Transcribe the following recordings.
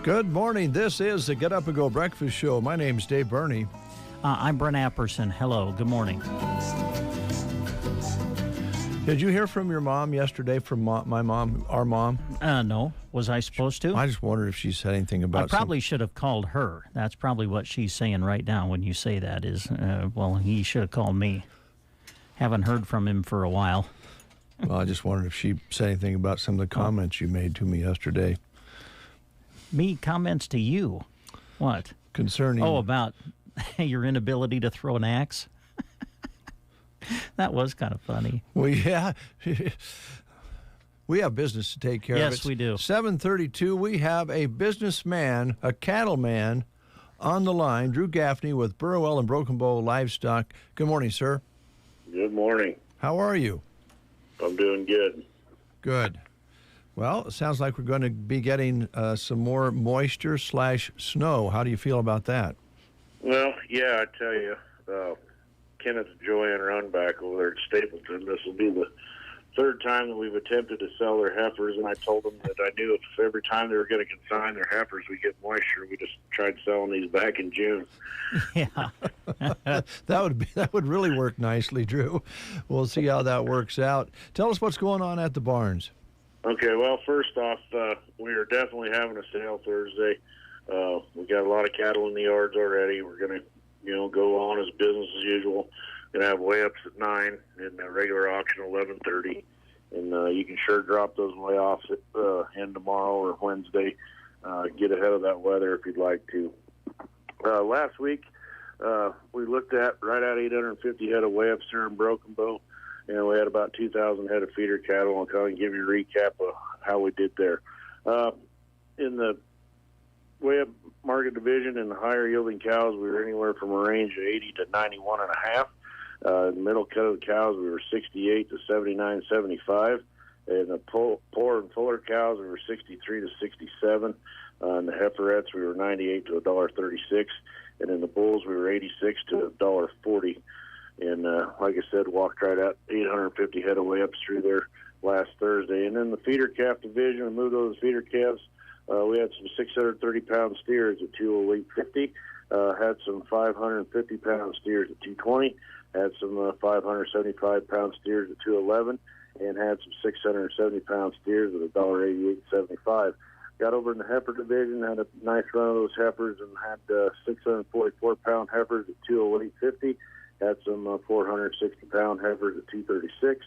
Good morning. This is the Get Up and Go Breakfast Show. My name's Dave Burney. I'm Brent Apperson. Hello. Good morning. Did you hear from your mom yesterday, from my mom, our mom? No. Was I supposed to? I just wondered if she said anything about I probably should have called her. That's probably what she's saying right now when you say that is, well, he should have called me. Haven't heard from him for a while. Well, I just wondered if she said anything about some of the comments you made to me yesterday. Me comments to you? What? Concerning... Oh, about your inability to throw an axe? That was kind of funny. Well, yeah. We have business to take care of. Yes, we do. 7:32, we have a businessman, a cattleman on the line, Drew Gaffney with Burwell and Broken Bow Livestock. Good morning, sir. Good morning. How are you? I'm doing good. Good. Well, it sounds like we're going to be getting some more moisture / snow. How do you feel about that? Well, yeah, I tell you, Kenneth and Joanne Runback over there at Stapleton, this will be the third time that we've attempted to sell their heifers, and I told them that I knew if every time they were going to consign their heifers, we get moisture. We just tried selling these back in June. Yeah. That would really work nicely, Drew. We'll see how that works out. Tell us what's going on at the barns. Okay, well, first off, we are definitely having a sale Thursday. We got a lot of cattle in the yards already. We're going to, go on as business as usual. Going to have weigh-ups at 9 and a regular auction at 11:30. And you can sure drop those weigh-offs at end tomorrow or Wednesday. Get ahead of that weather if you'd like to. Last week, we looked at right at 850 head of weigh-ups here in Broken Bow. We had about 2,000 head of feeder cattle. I'll kind of give you a recap of how we did there. In the weigh-up market division, in the higher yielding cows, we were anywhere from a range of 80 to 91 and a half. In the middle cut of the cows, we were 68 to 79.75. In the poor and fuller cows, we were 63 to 67. In the heiferettes, we were 98 to $1.36. And in the bulls, we were 86 to $1.40. And like I said, walked right out 850 head of weigh-ups through there last Thursday. And then the feeder calf division, we moved those feeder calves. We had some 630-pound steers at 208.50. Had some 550-pound steers at 220. Had some 575-pound steers at 211. And had some 670-pound steers at $1.8875. Got over in the heifer division, had a nice run of those heifers, and had 644-pound heifers at 208.50. Had some 460-pound heifers at $2.36.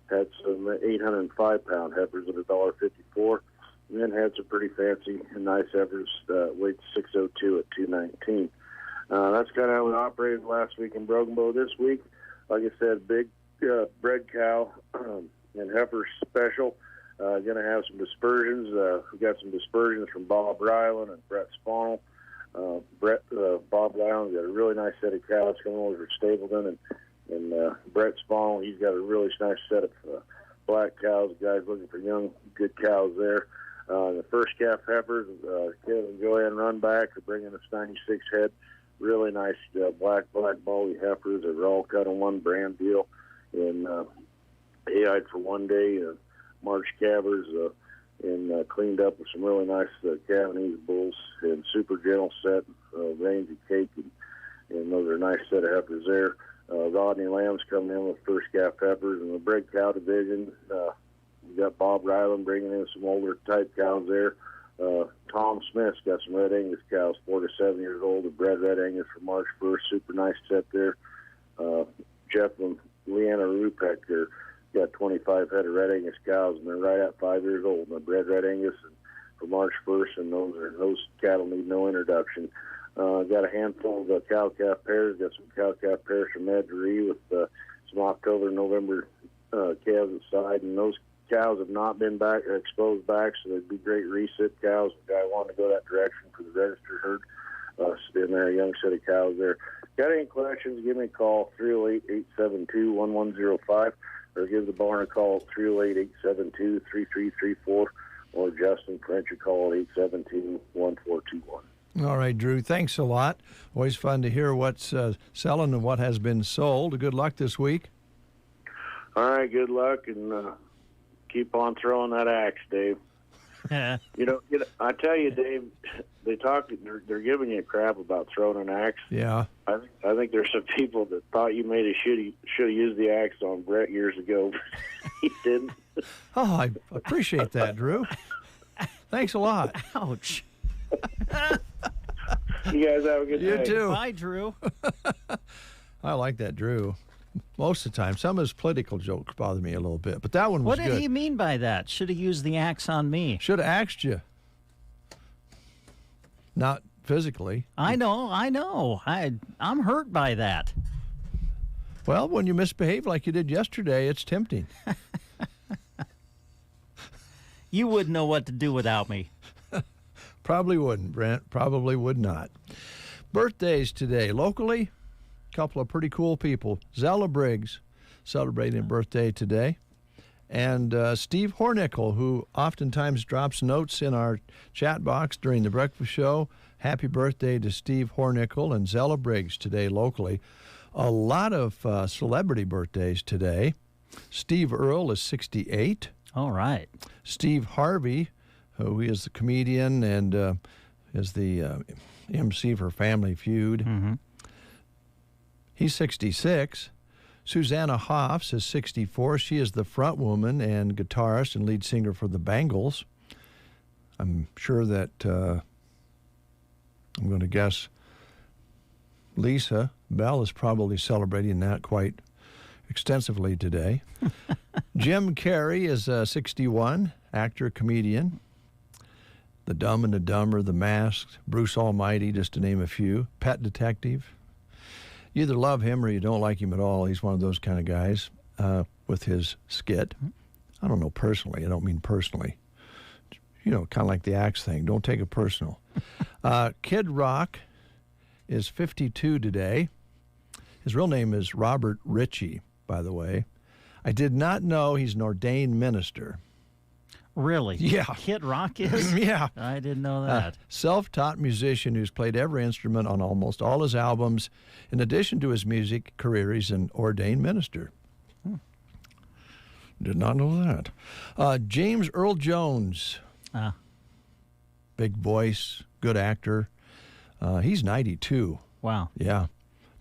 Had some 805-pound heifers at $1.54. And then had some pretty fancy and nice heifers weighed 602 at $2.19. That's kind of how we operated last week in Broken Bow. This week, like I said, big bred cow and heifer special. Going to have some dispersions. We got some dispersions from Bob Ryland and Brett Spawnell. Bob Ryland got a really nice set of cows coming over to Stapleton, and Brett Spawnell, he's got a really nice set of black cows. Guys looking for young, good cows there. The first calf heifers, Kevin and Joanne Runback are bringing us 96 head, really nice black baldy heifers. They're all cut on one brand deal, and AI for one day, March calvers, and cleaned up with some really nice Cavanese bulls and super gentle set, rangy cake, and those are a nice set of heifers there. Rodney Lamb's coming in with first calf heifers. In the bred cow division, you got Bob Ryland bringing in some older type cows there. Tom Smith's got some Red Angus cows, 4 to 7 years old, a bred Red Angus for March 1st, super nice set there. Jeff Leanna Rupek. They're got 25 head of Red Angus cows, and they're right at 5 years old. And I bred Red Angus for March 1st, and those cattle need no introduction. Got a handful of cow-calf pairs. Got some cow-calf pairs from Edgerie with some October, November calves at side, and those cows have not been exposed back, so they'd be great resit cows. The guy wanted to go that direction for the registered herd. Sitting there, a young set of cows there. Got any questions, give me a call, 308-872-1105, or give the barn a call at 308-872-3334, or Justin French a call at 872-1421. All right, Drew, thanks a lot. Always fun to hear what's selling and what has been sold. Good luck this week. All right, good luck, and keep on throwing that axe, Dave. You know, I tell you, Dave, they're giving you crap about throwing an axe. Yeah. I think there's some people that thought you should have used the axe on Brett years ago. He didn't. Oh, I appreciate that, Drew. Thanks a lot. Ouch. You guys have a good day. You too. Bye, Drew. I like that, Drew. Most of the time. Some of his political jokes bother me a little bit, but that one was What good. did he mean by that? Should have used the axe on me. Should have axed you. Not physically. I know. I'm hurt by that. Well, when you misbehave like you did yesterday, it's tempting. You wouldn't know what to do without me. Probably wouldn't, Brent. Probably would not. Birthdays today. Locally, a couple of pretty cool people. Zella Briggs celebrating a birthday today. And Steve Hornickel, who oftentimes drops notes in our chat box during the breakfast show. Happy birthday to Steve Hornickel and Zella Briggs today locally. A lot of celebrity birthdays today. Steve Earle is 68. All right. Steve Harvey, who is the comedian and is the MC for Family Feud. Mm-hmm. He's 66. Susanna Hoffs is 64. She is the front woman and guitarist and lead singer for the Bangles. I'm sure that, I'm going to guess, Lisa Bell is probably celebrating that quite extensively today. Jim Carrey is 61, actor, comedian. The Dumb and the Dumber, The Masked, Bruce Almighty, just to name a few. Pet Detective. You either love him or you don't like him at all. He's one of those kind of guys with his skit. I don't know personally. I don't mean personally. You know, kind of like the axe thing. Don't take it personal. Kid Rock is 52 today. His real name is Robert Ritchie, by the way. I did not know he's an ordained minister. Really? Yeah. Kid Rock is? Yeah. I didn't know that. Self-taught musician who's played every instrument on almost all his albums. In addition to his music career, he's an ordained minister. Did not know that. James Earl Jones. Big voice, good actor. He's 92. Wow. Yeah.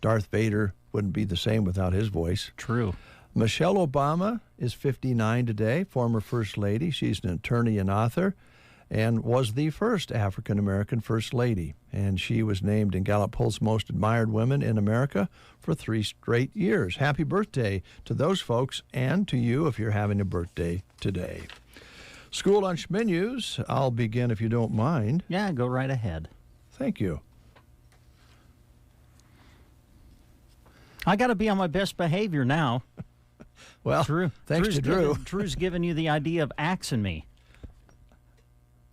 Darth Vader wouldn't be the same without his voice. True. Michelle Obama is 59 today, former First Lady. She's an attorney and author and was the first African-American First Lady. And she was named in Gallup Poll's Most Admired Women in America for 3 straight years. Happy birthday to those folks and to you if you're having a birthday today. School lunch menus. I'll begin if you don't mind. Yeah, go right ahead. Thank you. I got to be on my best behavior now. Well, thanks to Drew. Drew's giving you the idea of axing me.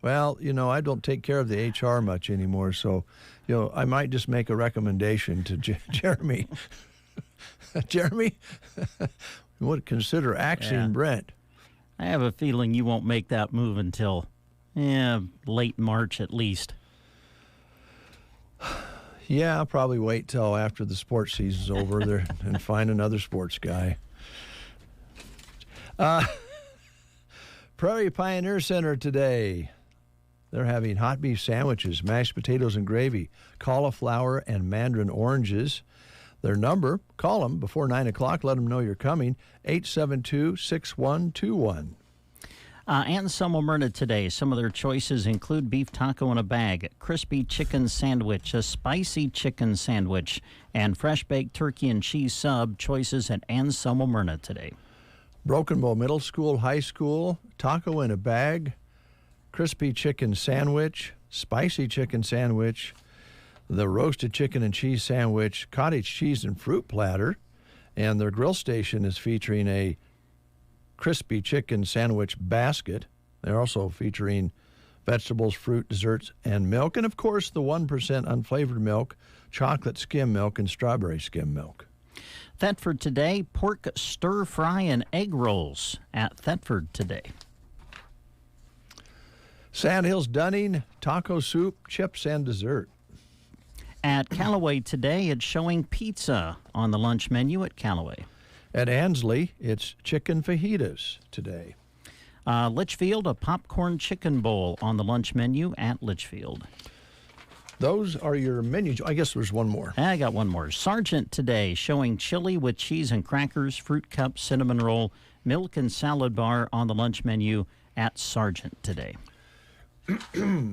Well, you know, I don't take care of the HR much anymore, so, you know, I might just make a recommendation to Jeremy. Jeremy, you would consider axing Brent. I have a feeling you won't make that move until late March at least. Yeah, I'll probably wait till after the sports season's over there and find another sports guy. Prairie Pioneer Center today. They're having hot beef sandwiches, mashed potatoes and gravy, cauliflower and mandarin oranges. Their number, call them before 9 o'clock. Let them know you're coming, 872-6121. Anselmo Myrna today, some of their choices include beef taco in a bag, crispy chicken sandwich, a spicy chicken sandwich, and fresh baked turkey and cheese sub. Choices at Anselmo Myrna today. Broken Bow Middle School, High School, taco in a bag, crispy chicken sandwich, spicy chicken sandwich, the roasted chicken and cheese sandwich, cottage cheese and fruit platter, and their grill station is featuring a crispy chicken sandwich basket. They're also featuring vegetables, fruit, desserts, and milk. And, of course, the 1% unflavored milk, chocolate skim milk, and strawberry skim milk. Thetford today, pork stir-fry and egg rolls at Thetford today. Sandhills Dunning, taco soup, chips, and dessert. At Callaway today, it's showing pizza on the lunch menu at Callaway. At Ansley, it's chicken fajitas today. Litchfield, a popcorn chicken bowl on the lunch menu at Litchfield. Those are your menus. I guess there's one more. I got one more. Sargent today, showing chili with cheese and crackers, fruit cup, cinnamon roll, milk and salad bar on the lunch menu at Sargent today.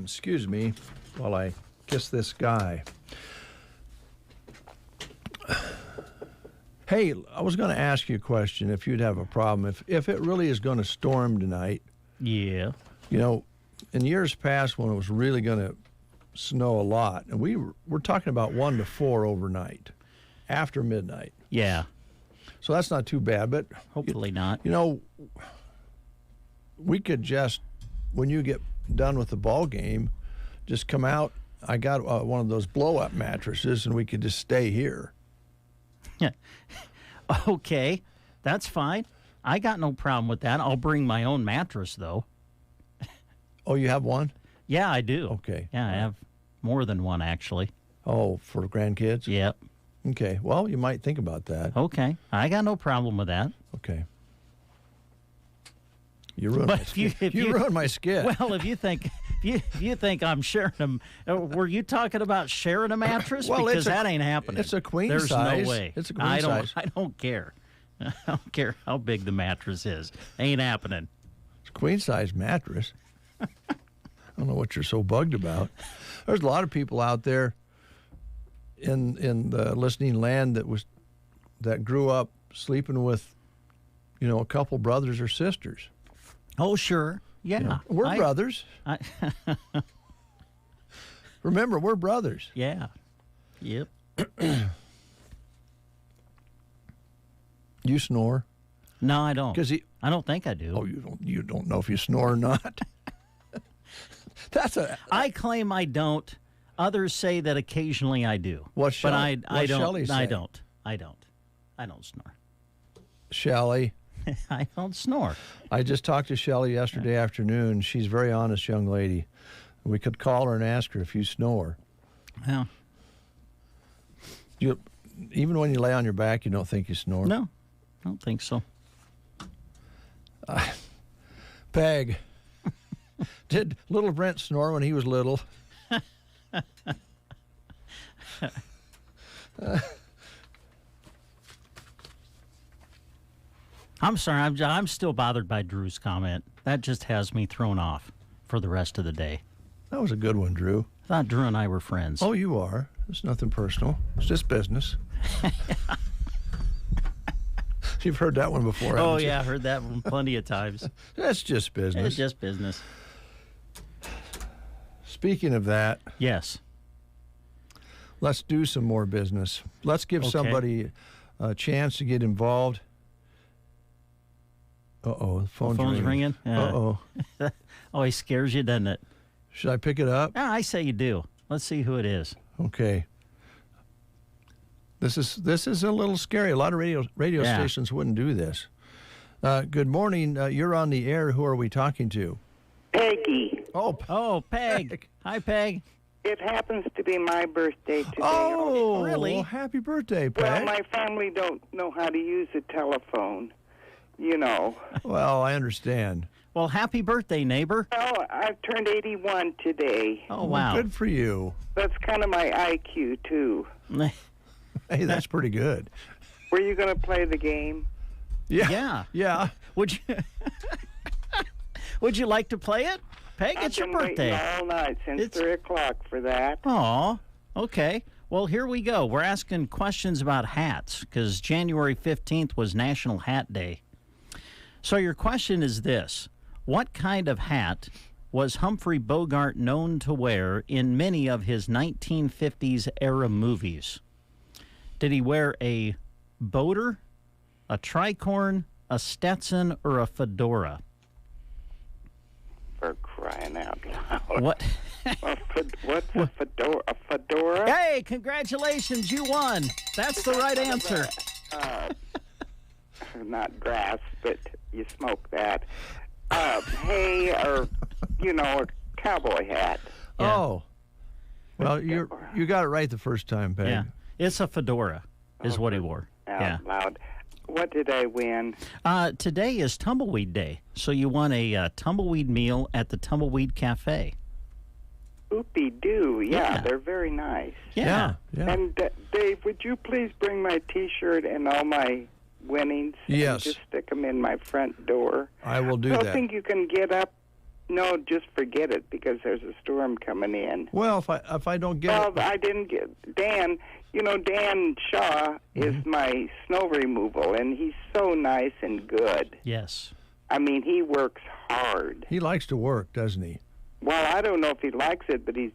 Excuse me while I kiss this guy. Hey, I was going to ask you a question if you'd have a problem. If it really is going to storm tonight, Yeah. you know, in years past when it was really going to snow a lot, and we're talking about 1 to 4 overnight, after midnight. Yeah. So that's not too bad, but Hopefully not. you know, we could just, when you get done with the ball game, just come out. I got one of those blow-up mattresses, and we could just stay here. Okay, that's fine. I got no problem with that. I'll bring my own mattress, though. Oh, you have one? Yeah, I do. Okay. Yeah, I have more than one, actually. Oh, for grandkids? Yep. Okay. Well, you might think about that. Okay. I got no problem with that. Okay. You ruined But my if you- skit. if You you- ruined my skit. Well, if you think I'm sharing them, were you talking about sharing a mattress? Well, because it's a- that ain't happening. it's a queen There's size. no way. It's a queen I size. don't care. I don't care how big the mattress is. Ain't happening. It's a queen-size mattress. I don't know what you're so bugged about. There's a lot of people out there in the listening land that grew up sleeping with, you know, a couple brothers or sisters. Oh, sure. Yeah. We're brothers. Remember, we're brothers. Yeah. Yep. You snore No, I don't. because I don't think I do. oh, you don't know if you snore or not. That's a I claim I don't. Others say that occasionally I do. What but I what's don't. Shelley I say? don't. I don't snore. Shelley. I don't snore. I just talked to Shelley yesterday afternoon. She's a very honest young lady. We could call her and ask her if you snore. Well, You, even when you lay on your back, you don't think you snore. no, I don't think so. Peg. Did little Brent snore when he was little? I'm sorry. I'm still bothered by Drew's comment. That just has me thrown off for the rest of the day. That was a good one, Drew. I thought Drew and I were friends. Oh, you are. It's nothing personal. It's just business. You've heard that one before, Oh, haven't you? yeah, I heard that one plenty of times. That's just business. It's just business. Speaking of that, Yes. let's do some more business. Let's give Okay. somebody a chance to get involved. Uh-oh, the phone's ringing? Yeah. Uh-oh. Oh, he scares you, doesn't it? Should I pick it up? Yeah, I say you do. Let's see who it is. Okay. This is a little scary. A lot of radio Yeah. stations wouldn't do this. Good morning. You're on the air. Who are we talking to? Peggy. Oh, Peg. Hi, Peg. It happens to be my birthday today. Oh, really? Well, happy birthday, Well, Peg. my family don't know how to use a telephone, you know. Well, I understand. Well, happy birthday, neighbor. Well, I've turned 81 today. Oh, Well, wow. good for you. That's kind of my IQ, too. Hey, that's pretty good. Were you going to play the game? Yeah. Yeah. Yeah. Would you Would you like to play it? Peg, it's your I've been birthday. waiting all night since It's- 3 o'clock for that. Aw, okay. Well, here we go. We're asking questions about hats because January 15th was National Hat Day. So your question is this. What kind of hat was Humphrey Bogart known to wear in many of his 1950s era movies? Did he wear a boater, a tricorn, a Stetson, or a fedora? For crying out loud. What? What's a fedora? A fedora? Hey, congratulations, you won. That's the right answer. Not grass, but you smoke that. Hay or, a cowboy hat. Yeah. Oh. Well, you got it right the first time, Peg. Yeah, it's a fedora is what he wore. Yeah. Out loud. What did I win? Today is Tumbleweed Day, so you won a tumbleweed meal at the Tumbleweed Cafe. Oopie-doo. Yeah, Yeah. they're very nice. Yeah. And Dave, would you please bring my T-shirt and all my winnings? Yes. And just stick them in my front door. I will do I don't that. think you can get up. No, just forget it because there's a storm coming in. Well, if I don't get Well, it, I didn't get Dan. Dan Shaw is my snow removal, and he's so nice and good. Yes. I mean, he works hard. he likes to work, doesn't he? Well, I don't know if he likes it, but he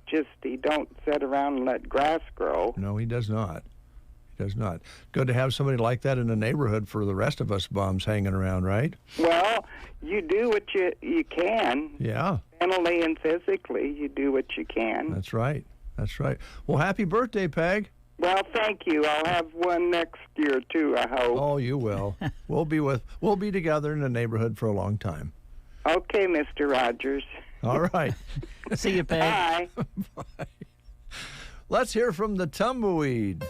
don't sit around and let grass grow. No, he does not. He does not. Good to have somebody like that in the neighborhood for the rest of us bums hanging around, right? Well, you do what you can, Yeah, mentally and physically. You do what you can. that's right. That's right. Well, happy birthday, Peg. Well, thank you. I'll have one next year too, I hope. Oh, you will. We'll be together in the neighborhood for a long time. Okay, Mr. Rogers. All right. See you, Peg. Bye. Let's hear from the tumbleweed.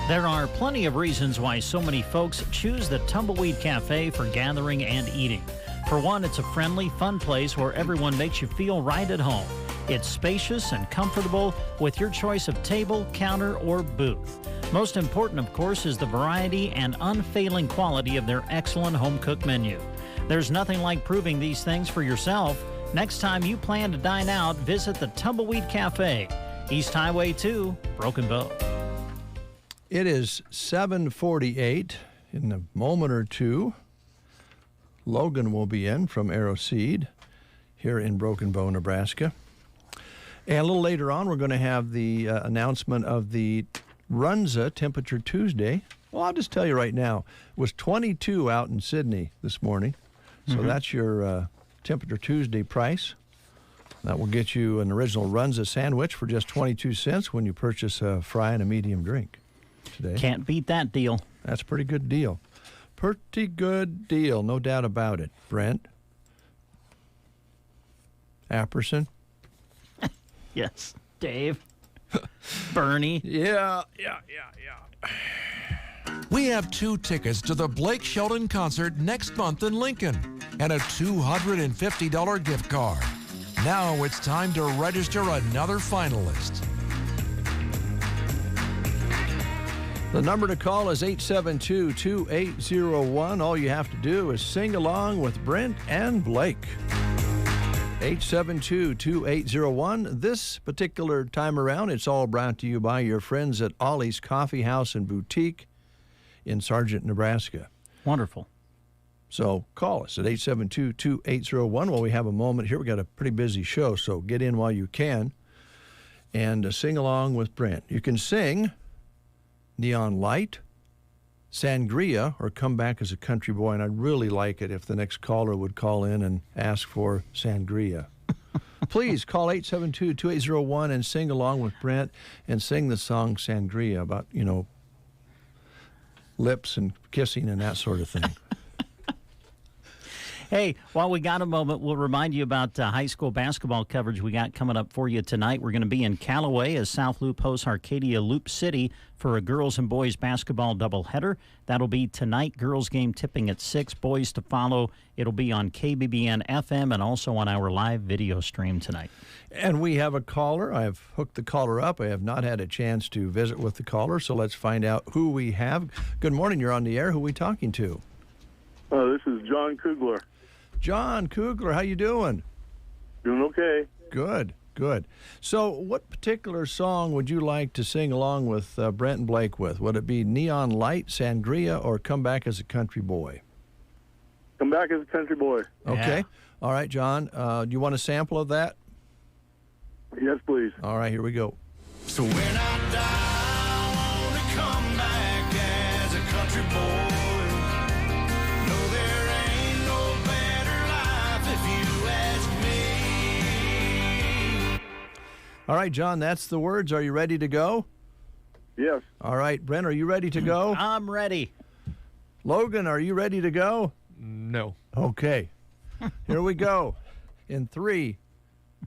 There are plenty of reasons why so many folks choose the Tumbleweed Cafe for gathering and eating. For one, it's a friendly, fun place where everyone makes you feel right at home. It's spacious and comfortable with your choice of table, counter, or booth. Most important, of course, is the variety and unfailing quality of their excellent home-cooked menu. There's nothing like proving these things for yourself. Next time you plan to dine out, visit the Tumbleweed Cafe, East Highway 2, Broken Bow. It is 7:48. In a moment or two, Logan will be in from Arrowseed here in Broken Bow, Nebraska. And a little later on, we're going to have the announcement of the Runza Temperature Tuesday. Well, I'll just tell you right now, it was 22 out in Sydney this morning. So that's your Temperature Tuesday price. That will get you an original Runza sandwich for just 22 cents when you purchase a fry and a medium drink today. Can't beat that deal. That's a pretty good deal. Pretty good deal, no doubt about it. Brent? Apperson? Yes. Dave? Bernie? Yeah. We have 2 tickets to the Blake Shelton concert next month in Lincoln and a $250 gift card. Now it's time to register another finalist. The number to call is 872-2801. All you have to do is sing along with Brent and Blake. 872-2801. This particular time around, it's all brought to you by your friends at Ollie's Coffee House and Boutique in Sargent, Nebraska. Wonderful. So call us at 872-2801. Well, we have a moment here. We got a pretty busy show, so get in while you can and sing along with Brent. You can sing Neon Light, Sangria, or Come Back as a Country Boy, and I'd really like it if the next caller would call in and ask for Sangria. Please call 872-2801 and sing along with Brent and sing the song Sangria about, lips and kissing and that sort of thing. Hey, while we got a moment, we'll remind you about high school basketball coverage we got coming up for you tonight. We're going to be in Callaway as South Loop hosts Arcadia Loop City for a girls and boys basketball doubleheader. That'll be tonight, girls game tipping at 6, boys to follow. It'll be on KBBN FM and also on our live video stream tonight. And we have a caller. I've hooked the caller up. I have not had a chance to visit with the caller, so let's find out who we have. Good morning. You're on the air. Who are we talking to? This is John Kugler. John Kugler, how you doing? Doing okay. Good, good. So what particular song would you like to sing along with Brent and Blake with? Would it be Neon Light, Sangria, or Come Back as a Country Boy? Come Back as a Country Boy. Okay. Yeah. All right, John. Do you want a sample of that? Yes, please. All right, here we go. So when I die, I want to come back as a country boy. No, there ain't no better life if you ask me. All right, John, that's the words. Are you ready to go? Yes. All right, Brent, are you ready to go? I'm ready. Logan, are you ready to go? No. Okay. Here we go. In 3,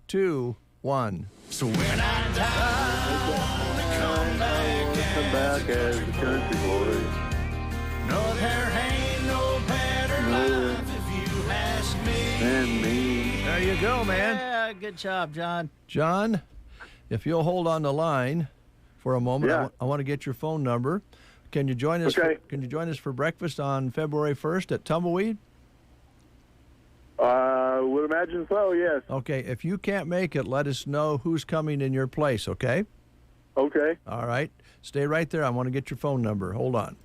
2, 1. So when I die, I want to come back as a country boy. No, there ain't no better life if you ask me. And me. There you go, man. Yeah, good job, John. John, if you'll hold on the line for a moment, Yeah. I want to get your phone number. Can you join us? Okay. Can you join us for breakfast on February 1st at Tumbleweed? Would imagine so, yes. Okay. If you can't make it, let us know who's coming in your place, okay? Okay. All right. Stay right there. I want to get your phone number. Hold on.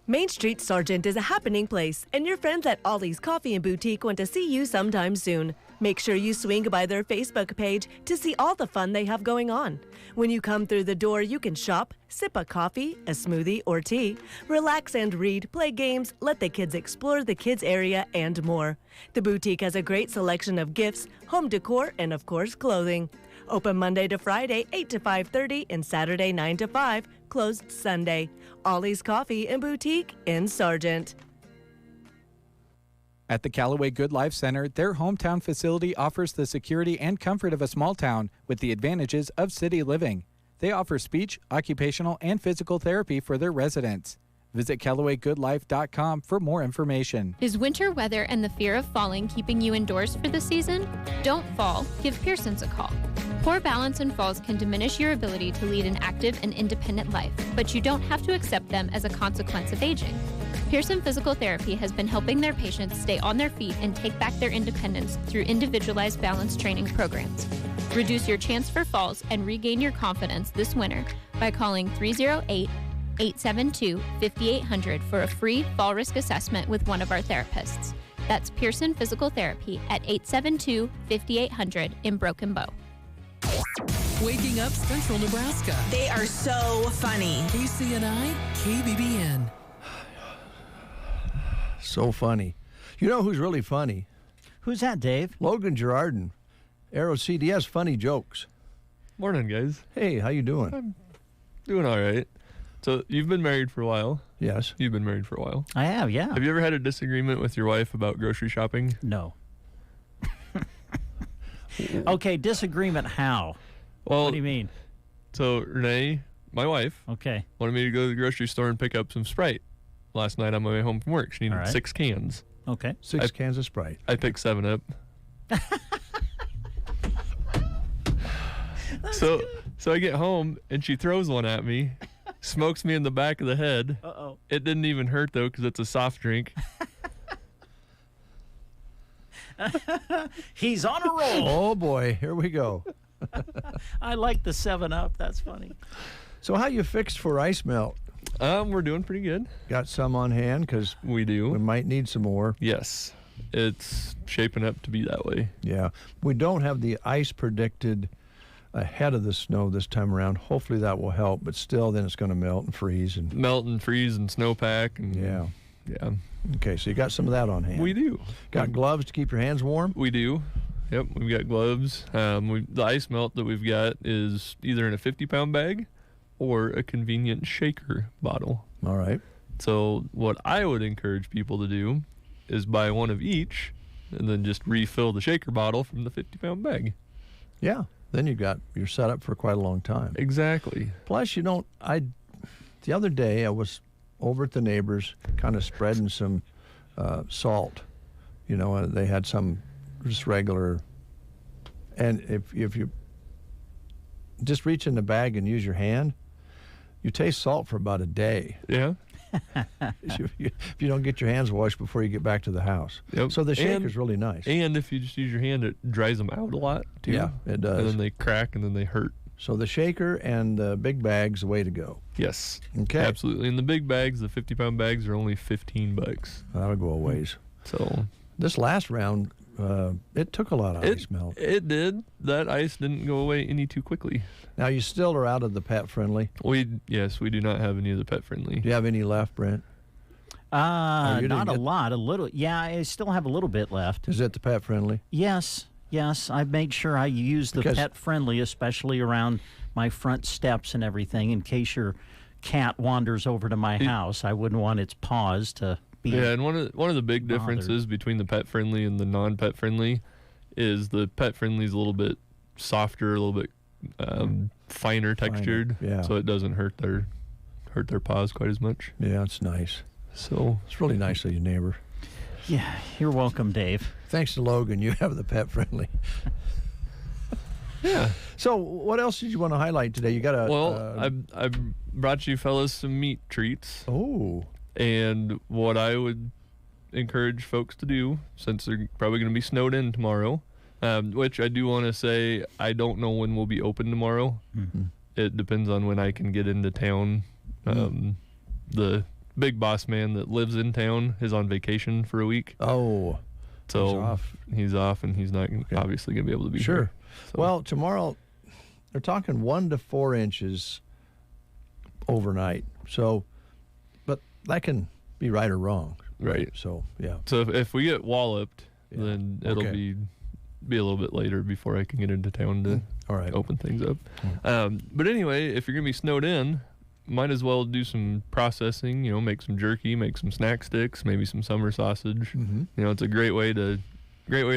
Main Street Sargent is a happening place, and your friends at Ollie's Coffee and Boutique want to see you sometime soon. Make sure you swing by their Facebook page to see all the fun they have going on. When you come through the door, you can shop, sip a coffee, a smoothie, or tea, relax and read, play games, let the kids explore the kids area, and more. The boutique has a great selection of gifts, home decor, and of course, clothing. Open Monday to Friday, 8 to 5:30, and Saturday, 9 to 5, closed Sunday. Ollie's Coffee and Boutique in Sargent. At the Callaway Good Life Center, their hometown facility offers the security and comfort of a small town with the advantages of city living. They offer speech, occupational, and physical therapy for their residents. Visit CallawayGoodLife.com for more information. Is winter weather and the fear of falling keeping you indoors for the season? Don't fall. Give Pearson's a call. Poor balance and falls can diminish your ability to lead an active and independent life, but you don't have to accept them as a consequence of aging. Pearson Physical Therapy has been helping their patients stay on their feet and take back their independence through individualized balance training programs. Reduce your chance for falls and regain your confidence this winter by calling 308-872-5800 for a free fall risk assessment with one of our therapists. That's Pearson Physical Therapy at 872-5800 in Broken Bow. Waking up Central Nebraska. They are so funny. KCNI, KBBN. So funny. You know who's really funny? Who's that, Dave? Logan Girardin. Arrow CDS Funny Jokes. Morning, guys. Hey, how you doing? I'm doing all right. So you've been married for a while. Yes. You've been married for a while. I have, yeah. Have you ever had a disagreement with your wife about grocery shopping? No. Okay, disagreement how? Well, What do you mean? So Renee, my wife, Okay. wanted me to go to the grocery store and pick up some Sprite last night on my way home from work. She needed All right. 6 cans. Okay. 6 cans of Sprite. I picked 7 Up. So I get home and she throws one at me, smokes me in the back of the head. Uh-oh. It didn't even hurt though because it's a soft drink. He's on a roll. Oh boy, here we go. I like the 7-Up. That's funny. So how you fixed for ice melt? We're doing pretty good. Got some on hand because We do. we might need some more. Yes. It's shaping up to be that way. Yeah. We don't have the ice predicted ahead of the snow this time around. Hopefully that will help, but still then it's going to melt and freeze. And Melt and freeze and snowpack and yeah. yeah. Okay, so you got some of that on hand. We do. Got gloves to keep your hands warm? We do. Yep, we've got gloves. The ice melt that we've got is either in a 50-pound bag or a convenient shaker bottle. All right. So what I would encourage people to do is buy one of each and then just refill the shaker bottle from the 50-pound bag. Yeah. Then you're set up for quite a long time. Exactly. Plus, the other day I was over at the neighbors kind of spreading some salt. They had some just regular, and if you just reach in the bag and use your hand, you taste salt for about a day. Yeah. if you don't get your hands washed before you get back to the house. Yep. So the shaker's really nice. And if you just use your hand, it dries them out a lot, too. Yeah, it does. And then they crack and then they hurt. So the shaker and the big bag's the way to go. Yes. Okay. Absolutely. And the big bags, the 50-pound bags, are only $15. That'll go a ways. So this last round, it took a lot of ice melt. It did. That ice didn't go away any too quickly. Now, you still are out of the pet friendly. Yes, we do not have any of the pet friendly. Do you have any left, Brent? Not a lot. A little. Yeah, I still have a little bit left. Is it the pet friendly? Yes. I've made sure I use the pet friendly, especially around my front steps and everything, in case your cat wanders over to my house. I wouldn't want its paws to be. Yeah, and one of the big bothered. differences between the pet friendly and the non-pet friendly is the pet friendly is a little bit softer, a little bit finer textured, so it doesn't hurt their paws quite as much. Yeah, it's nice. So it's really nice of you, neighbor. Yeah, you're welcome, Dave. Thanks to Logan, you have the pet friendly. Yeah. So what else did you want to highlight today? You got a I brought you fellas some meat treats. Oh. And what I would encourage folks to do, since they're probably going to be snowed in tomorrow, which I do want to say I don't know when we'll be open tomorrow. Mm-hmm. It depends on when I can get into town. The big boss man that lives in town is on vacation for a week. Oh. So he's off and he's not obviously going to be able to be here. So. Well, tomorrow they're talking 1 to 4 inches overnight. So, but that can be right or wrong. Right. So, yeah. So if we get walloped, then it'll be a little bit later before I can get into town to open things up. But anyway, if you're going to be snowed in, might as well do some processing, make some jerky, make some snack sticks, maybe some summer sausage. Mm-hmm. It's a great way to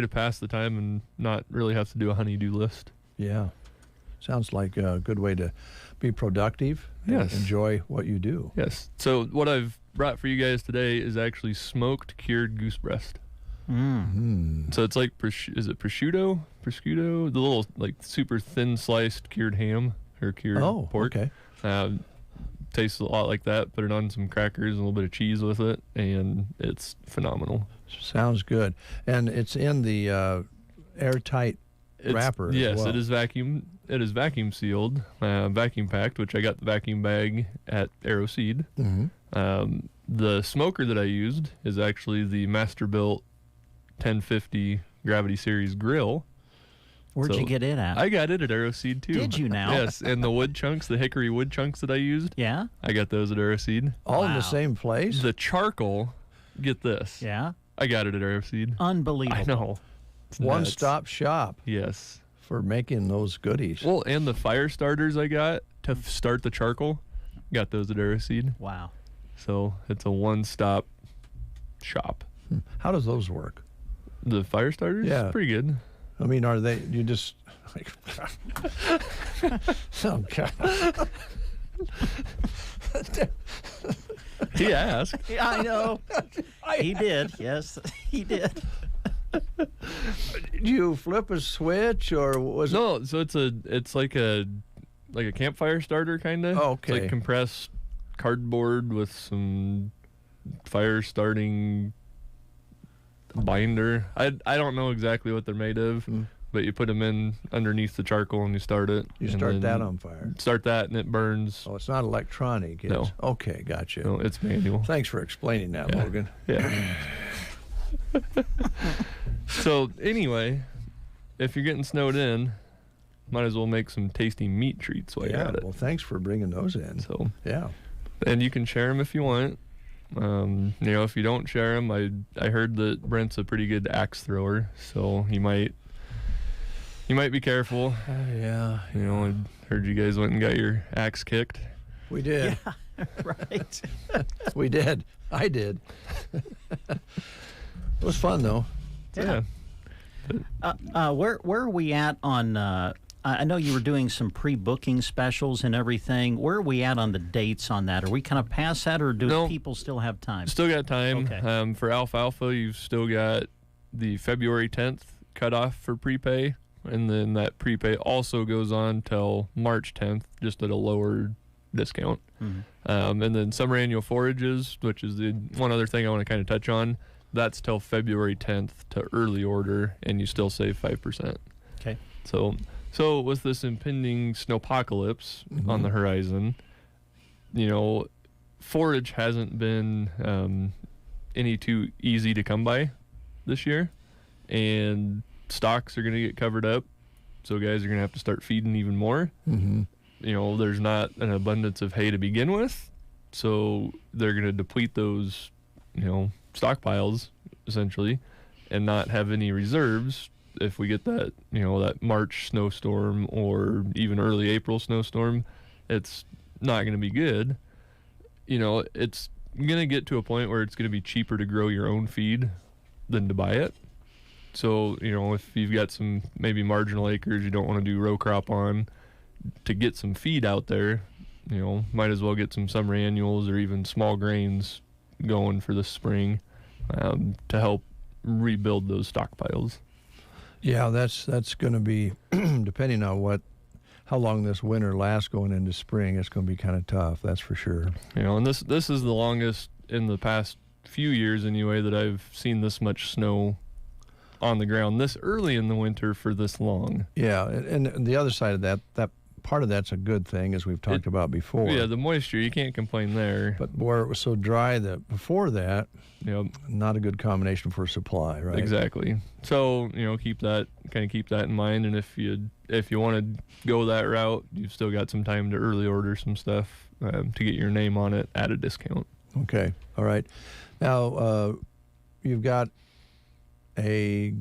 pass the time and not really have to do a honey-do list. Yeah. Sounds like a good way to be productive and enjoy what you do. Yes. So what I've brought for you guys today is actually smoked cured goose breast. Mm. So it's like, is it prosciutto? Prosciutto? The little, like, super thin sliced cured ham or cured pork. Okay. Tastes a lot like that. Put it on some crackers and a little bit of cheese with it, and it's phenomenal. Sounds good. And it's in the airtight wrapper. Yes, as well. It is vacuum sealed, vacuum packed, which I got the vacuum bag at AeroSeed. Mm-hmm. The smoker that I used is actually the Masterbuilt 1050 Gravity Series grill. Where'd you get it at? I got it at AeroSeed too. Did you now? Yes, and the wood chunks, the hickory wood chunks that I used. Yeah? I got those at AeroSeed. All in the same place? The charcoal, get this. Yeah? I got it at AeroSeed. Unbelievable. I know. It's One-stop shop. Yes. For making those goodies. Well, and the fire starters I got to start the charcoal, got those at AeroSeed. Wow. So it's a one-stop shop. How does those work? The fire starters? Yeah. Pretty good. I mean, are they, you just, like, oh, God. He asked. Yeah, I know. He did. Yes, he did. Do you flip a switch or was No, so it's like a campfire starter kind of. Oh, okay. It's like compressed cardboard with some fire starting binder. I don't know exactly what they're made of, but you put them in underneath the charcoal and you start it. You start that on fire. Start that and it burns. Oh, it's not electronic. It's, No. Okay, gotcha. No, it's manual. Thanks for explaining that, Logan. Yeah. So anyway, if you're getting snowed in, might as well make some tasty meat treats while you're at it. Well, thanks for bringing those in. So yeah, and you can share them if you want. If you don't share them, I heard that Brent's a pretty good axe thrower, so you might be careful. Yeah. I heard you guys went and got your axe kicked. We did. Yeah, right. We did. I did. It was fun though. Yeah. Where are we at on? I know you were doing some pre-booking specials and everything. Where are we at on the dates on that? Are we kind of past that, or do people still have time? Still got time. Okay. For Alfalfa, you've still got the February 10th cutoff for prepay, and then that prepay also goes on till March 10th, just at a lower discount. And then summer annual forages, which is the one other thing I want to kind of touch on, that's till February 10th to early order, and you still save 5%. Okay. So with this impending snowpocalypse on the horizon, forage hasn't been any too easy to come by this year, and stocks are going to get covered up, so guys are going to have to start feeding even more. There's not an abundance of hay to begin with, so they're going to deplete those stockpiles essentially and not have any reserves. If we get that that March snowstorm or even early April snowstorm, it's not going to be good. It's going to get to a point where it's going to be cheaper to grow your own feed than to buy it. So, if you've got some maybe marginal acres you don't want to do row crop on, to get some feed out there, might as well get some summer annuals or even small grains going for the spring to help rebuild those stockpiles. Yeah, that's going to be, depending on how long this winter lasts going into spring, it's going to be kind of tough, that's for sure. And this is the longest in the past few years anyway that I've seen this much snow on the ground this early in the winter for this long. Yeah, and the other side of that part of that's a good thing, as we've talked about before. Yeah, the moisture, you can't complain there. But where it was so dry that before that, not a good combination for supply, right? Exactly. So, keep that in mind, and if you want to go that route, you've still got some time to early order some stuff to get your name on it at a discount. Okay. All right. Now, you've got a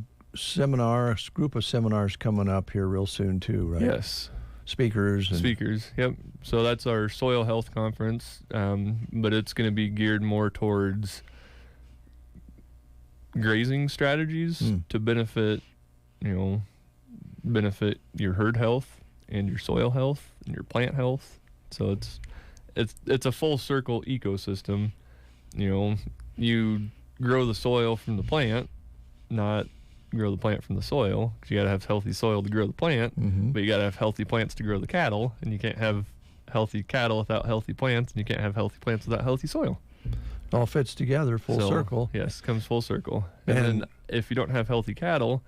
group of seminars coming up here real soon too, right? Yes. Speakers, yep. So that's our soil health conference, but it's going to be geared more towards grazing strategies to benefit your herd health and your soil health and your plant health. So it's a full circle ecosystem. You grow the soil from the plant, not grow the plant from the soil, because you got to have healthy soil to grow the plant, but you got to have healthy plants to grow the cattle, and you can't have healthy cattle without healthy plants, and you can't have healthy plants without healthy soil. All fits together, full circle. Yes, comes full circle. And then if you don't have healthy cattle,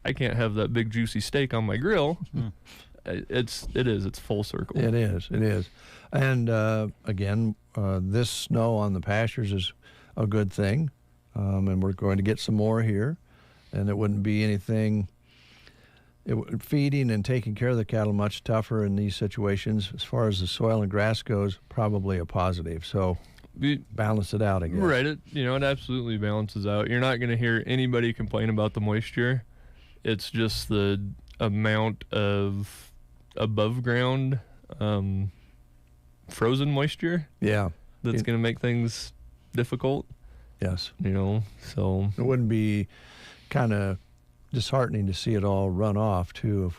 I can't have that big juicy steak on my grill. It's full circle. It is. And again, this snow on the pastures is a good thing, and we're going to get some more here. And it wouldn't be anything. Feeding and taking care of the cattle much tougher in these situations. As far as the soil and grass goes, probably a positive. So balance it out, I guess. Right. It absolutely balances out. You're not going to hear anybody complain about the moisture. It's just the amount of above ground frozen moisture. Yeah. That's going to make things difficult. Yes. So it wouldn't be kind of disheartening to see it all run off too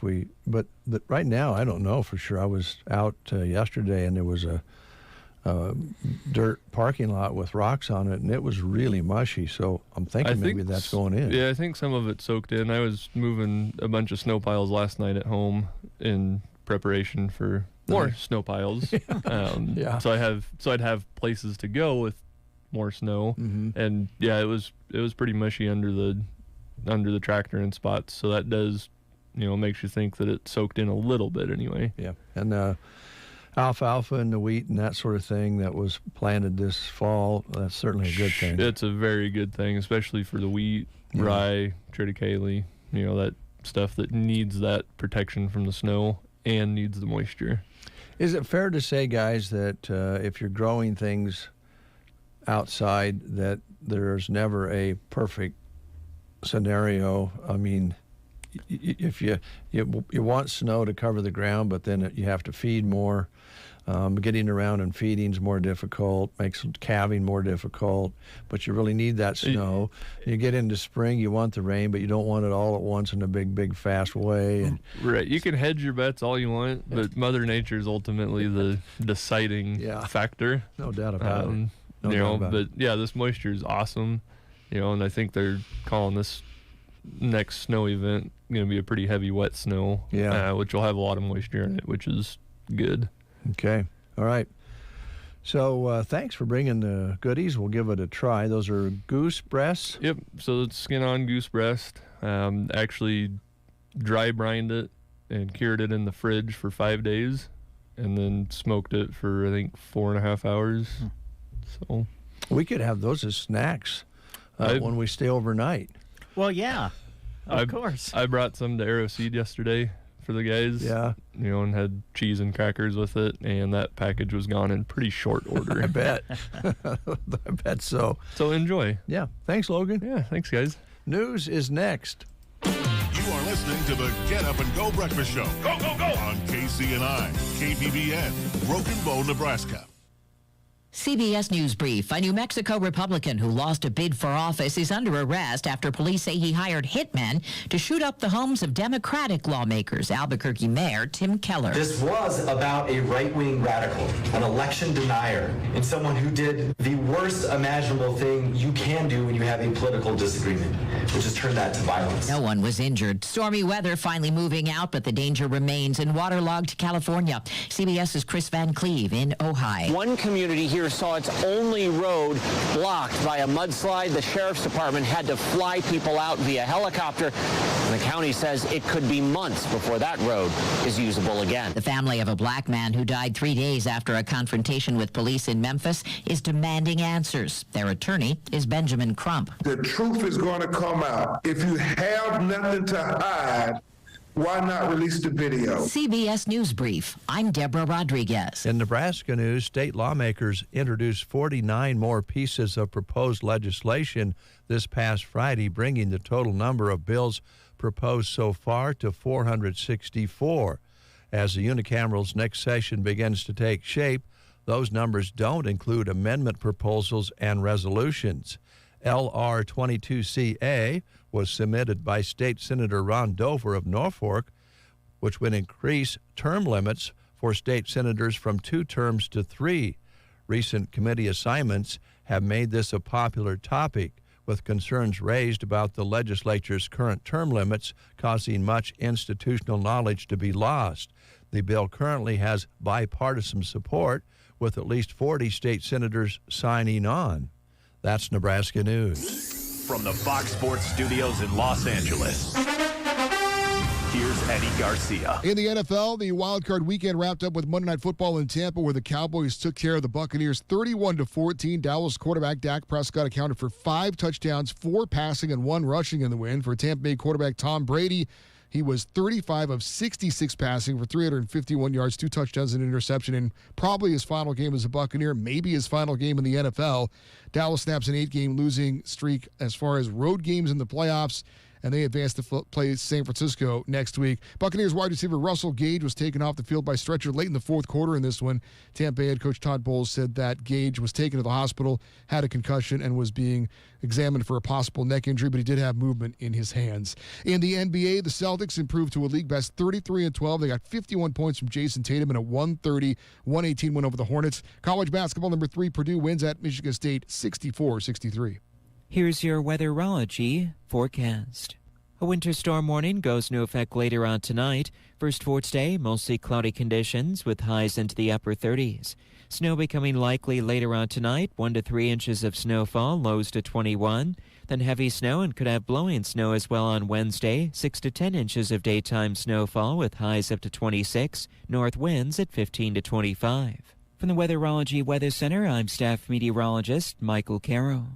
but right now I don't know for sure. I was out yesterday and there was a dirt parking lot with rocks on it, and it was really mushy, so I'm thinking maybe that's going in. Yeah, I think some of it soaked in. I was moving a bunch of snow piles last night at home in preparation for more snow piles. So I'd have places to go with more snow, and it was pretty mushy under the tractor in spots, so that does makes you think that it soaked in a little bit anyway. Yeah. And alfalfa and the wheat and that sort of thing that was planted this fall, that's certainly a good thing. It's a very good thing, especially for the wheat, rye, triticale, that stuff that needs that protection from the snow and needs the moisture. Is it fair to say, guys, that if you're growing things outside, that there's never a perfect scenario? I mean, if you want snow to cover the ground, but then you have to feed more. Getting around and feeding is more difficult, makes calving more difficult, but you really need that snow. You get into spring, you want the rain, but you don't want it all at once in a big, fast way. And right. You can hedge your bets all you want, but Mother Nature is ultimately the deciding factor. No doubt about it. But yeah, this moisture is awesome, and I think they're calling this next snow event going to be a pretty heavy wet snow, which will have a lot of moisture in it, which is good. Okay. All right. So thanks for bringing the goodies. We'll give it a try. Those are goose breasts? Yep. So it's skin-on goose breast. Actually dry brined it and cured it in the fridge for 5 days and then smoked it for, I think, 4.5 hours. So we could have those as snacks when we stay overnight. Well, yeah, of course. I brought some to Arrowseed yesterday for the guys. Yeah. And had cheese and crackers with it, and that package was gone in pretty short order. I bet. I bet so. So enjoy. Yeah. Thanks, Logan. Yeah, thanks, guys. News is next. You are listening to the Get Up and Go Breakfast Show. Go, go, go! On KCNI, KBBN, Broken Bow, Nebraska. CBS News Brief. A New Mexico Republican who lost a bid for office is under arrest after police say he hired hitmen to shoot up the homes of Democratic lawmakers. Albuquerque Mayor Tim Keller. This was about a right-wing radical, an election denier, and someone who did the worst imaginable thing you can do when you have a political disagreement, which is turn that to violence. No one was injured. Stormy weather finally moving out, but the danger remains in waterlogged California. CBS's Chris Van Cleve in Ojai. One community here saw its only road blocked by a mudslide. The sheriff's department had to fly people out via helicopter. And the county says it could be months before that road is usable again. The family of a black man who died 3 days after a confrontation with police in Memphis is demanding answers. Their attorney is Benjamin Crump. The truth is going to come out. If you have nothing to hide, why not release the video? CBS News Brief. I'm Deborah Rodriguez. In Nebraska news, state lawmakers introduced 49 more pieces of proposed legislation this past Friday, bringing the total number of bills proposed so far to 464. As the unicameral's next session begins to take shape, those numbers don't include amendment proposals and resolutions. LR 22CA was submitted by State Senator Ron Dover of Norfolk, which would increase term limits for state senators from 2 terms to 3. Recent committee assignments have made this a popular topic, with concerns raised about the legislature's current term limits causing much institutional knowledge to be lost. The bill currently has bipartisan support, with at least 40 state senators signing on. That's Nebraska News. From the Fox Sports Studios in Los Angeles, here's Eddie Garcia. In the NFL, the wild card weekend wrapped up with Monday Night Football in Tampa, where the Cowboys took care of the Buccaneers 31-14. Dallas quarterback Dak Prescott accounted for 5 touchdowns, 4 passing and 1 rushing in the win. For Tampa Bay quarterback Tom Brady, he was 35 of 66 passing for 351 yards, 2 touchdowns and an interception, and probably his final game as a Buccaneer, maybe his final game in the NFL. Dallas snaps an 8-game losing streak as far as road games in the playoffs, and they advance to play San Francisco next week. Buccaneers wide receiver Russell Gage was taken off the field by stretcher late in the 4th quarter in this one. Tampa Bay head coach Todd Bowles said that Gage was taken to the hospital, had a concussion, and was being examined for a possible neck injury, but he did have movement in his hands. In the NBA, the Celtics improved to a league best 33-12. They got 51 points from Jason Tatum in a 130-118 win over the Hornets. College basketball, number 3, Purdue wins at Michigan State 64-63. Here's your weatherology forecast. A winter storm warning goes into effect later on tonight. First for today, mostly cloudy conditions with highs into the upper 30s. Snow becoming likely later on tonight, 1 to 3 inches of snowfall, lows to 21. Then heavy snow and could have blowing snow as well on Wednesday, 6 to 10 inches of daytime snowfall with highs up to 26, north winds at 15 to 25. From the Weatherology Weather Center, I'm staff meteorologist Michael Caro.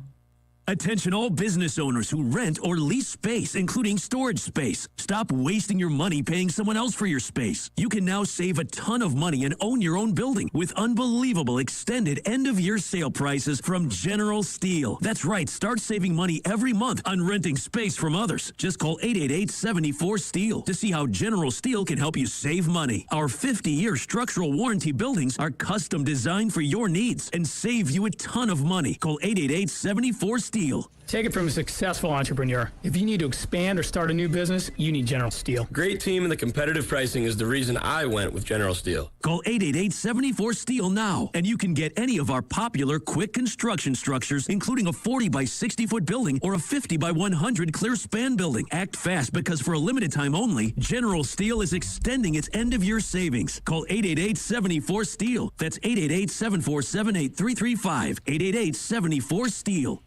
Attention all business owners who rent or lease space, including storage space. Stop wasting your money paying someone else for your space. You can now save a ton of money and own your own building with unbelievable extended end-of-year sale prices from General Steel. That's right, start saving money every month on renting space from others. Just call 888-74-STEEL to see how General Steel can help you save money. Our 50-year structural warranty buildings are custom designed for your needs and save you a ton of money. Call 888-74-STEEL Steel. Take it from a successful entrepreneur. If you need to expand or start a new business, you need General Steel. Great team and the competitive pricing is the reason I went with General Steel. Call 888-74-STEEL now, and you can get any of our popular quick construction structures, including a 40 by 60-foot building or a 50 by 100 clear span building. Act fast, because for a limited time only, General Steel is extending its end-of-year savings. Call 888-74-STEEL. That's 888-747-8335. 888-74-STEEL.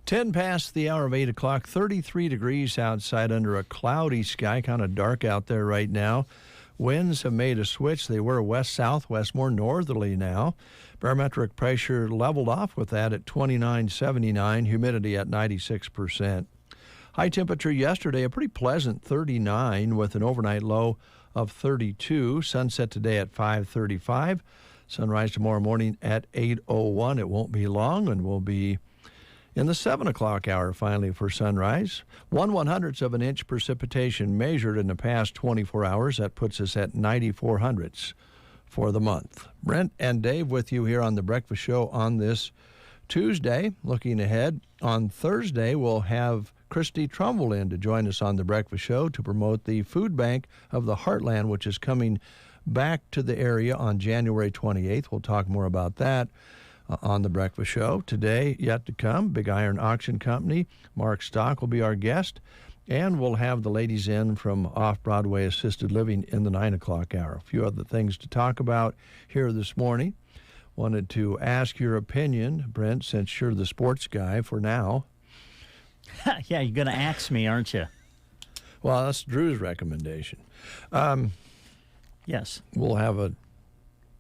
10 past the hour of 8 o'clock, 33 degrees outside under a cloudy sky, kind of dark out there right now. Winds have made a switch. They were west-southwest, more northerly now. Barometric pressure leveled off with that at 29.79, humidity at 96%. High temperature yesterday, a pretty pleasant 39 with an overnight low of 32. Sunset today at 5:35. Sunrise tomorrow morning at 8:01. It won't be long, and we'll be in the 7 o'clock hour, finally, for sunrise. 1/100th of an inch precipitation measured in the past 24 hours. That puts us at 94 hundredths for the month. Brent and Dave with you here on The Breakfast Show on this Tuesday. Looking ahead, on Thursday, we'll have Christy Trumbull in to join us on The Breakfast Show to promote the Food Bank of the Heartland, which is coming back to the area on January 28th. We'll talk more about that on The Breakfast Show. Today, yet to come, Big Iron Auction Company. Mark Stock will be our guest, and we'll have the ladies in from Off-Broadway Assisted Living in the 9 o'clock hour. A few other things to talk about here this morning. Wanted to ask your opinion, Brent, since you're the sports guy for now. Yeah, you're going to ask me, aren't you? Well, that's Drew's recommendation. Yes. We'll have a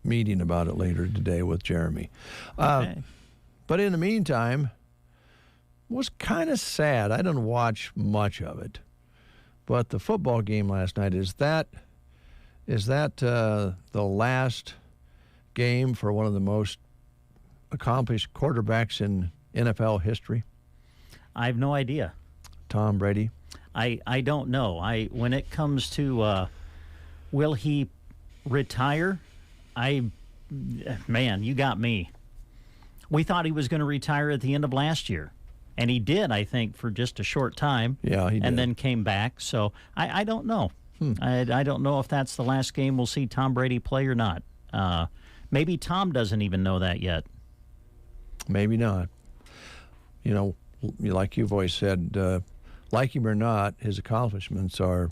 meeting about it later today with Jeremy. Okay. But in the meantime, it was kind of sad. I didn't watch much of it, but the football game last night, is that the last game for one of the most accomplished quarterbacks in NFL history? I have no idea. Tom Brady? I don't know. When it comes to will he retire, man, you got me. We thought he was going to retire at the end of last year, and he did, I think, for just a short time. Yeah, he did. And then came back. So I don't know. I don't know if that's the last game we'll see Tom Brady play or not. Maybe Tom doesn't even know that yet. Maybe not. You know, like you've always said, like him or not, his accomplishments are,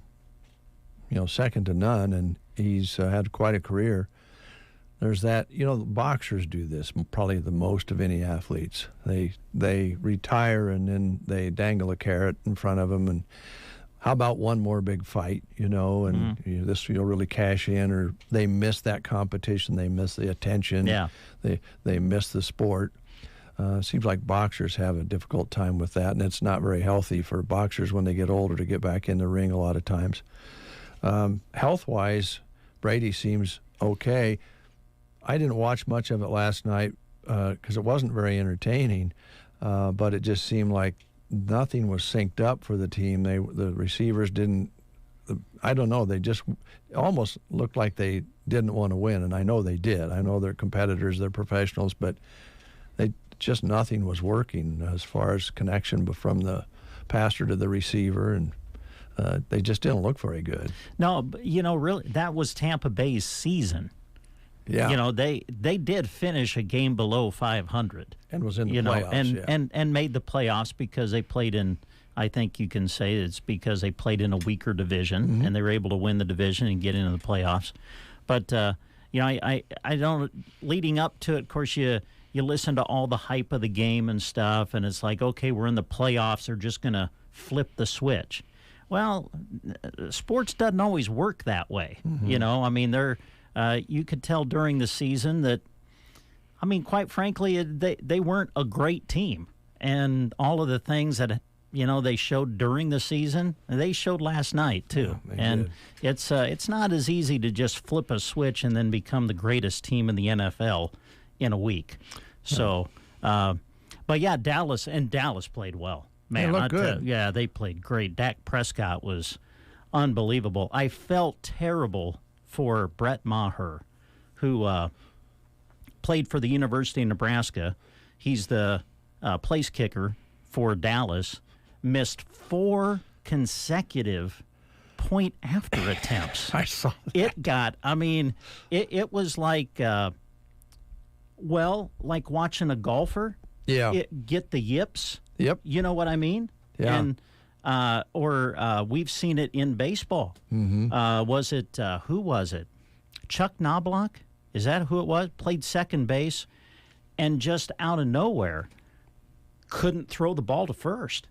second to none, and he's had quite a career. There's that, boxers do this probably the most of any athletes. They retire and then they dangle a carrot in front of them, and how about one more big fight, and this you'll really cash in, or they miss that competition, they miss the attention, they miss the sport. Seems like boxers have a difficult time with that, and it's not very healthy for boxers when they get older to get back in the ring a lot of times. Health-wise, Brady seems okay. I didn't watch much of it last night because it wasn't very entertaining, but it just seemed like nothing was synced up for the team. The receivers didn't, I don't know, they just almost looked like they didn't want to win, and I know they did. I know they're competitors, they're professionals, but just nothing was working as far as connection from the passer to the receiver, and they just didn't look very good. No, but, really, that was Tampa Bay's season. Yeah. They did finish a game below 500. And was in the playoffs, and made the playoffs because they played in, I think you can say it's because they played in a weaker division, and they were able to win the division and get into the playoffs. But, I don't, leading up to it, of course, you listen to all the hype of the game and stuff, and it's like, okay, we're in the playoffs. They're just going to flip the switch. Well, sports doesn't always work that way. You could tell during the season that, quite frankly, they weren't a great team. And all of the things that, they showed during the season, they showed last night, too. Yeah, and it's not as easy to just flip a switch and then become the greatest team in the NFL in a week. So, but yeah, Dallas played well. Man, they looked good. They played great. Dak Prescott was unbelievable. I felt terrible for Brett Maher, who played for the University of Nebraska. He's the place kicker for Dallas, missed 4 consecutive point-after attempts. I saw that. It got, I mean, it was like, like watching a golfer get the yips. Yep. You know what I mean? Yeah. And we've seen it in baseball. Was it, who was it? Chuck Knobloch? Is that who it was? Played second base and just out of nowhere couldn't throw the ball to first.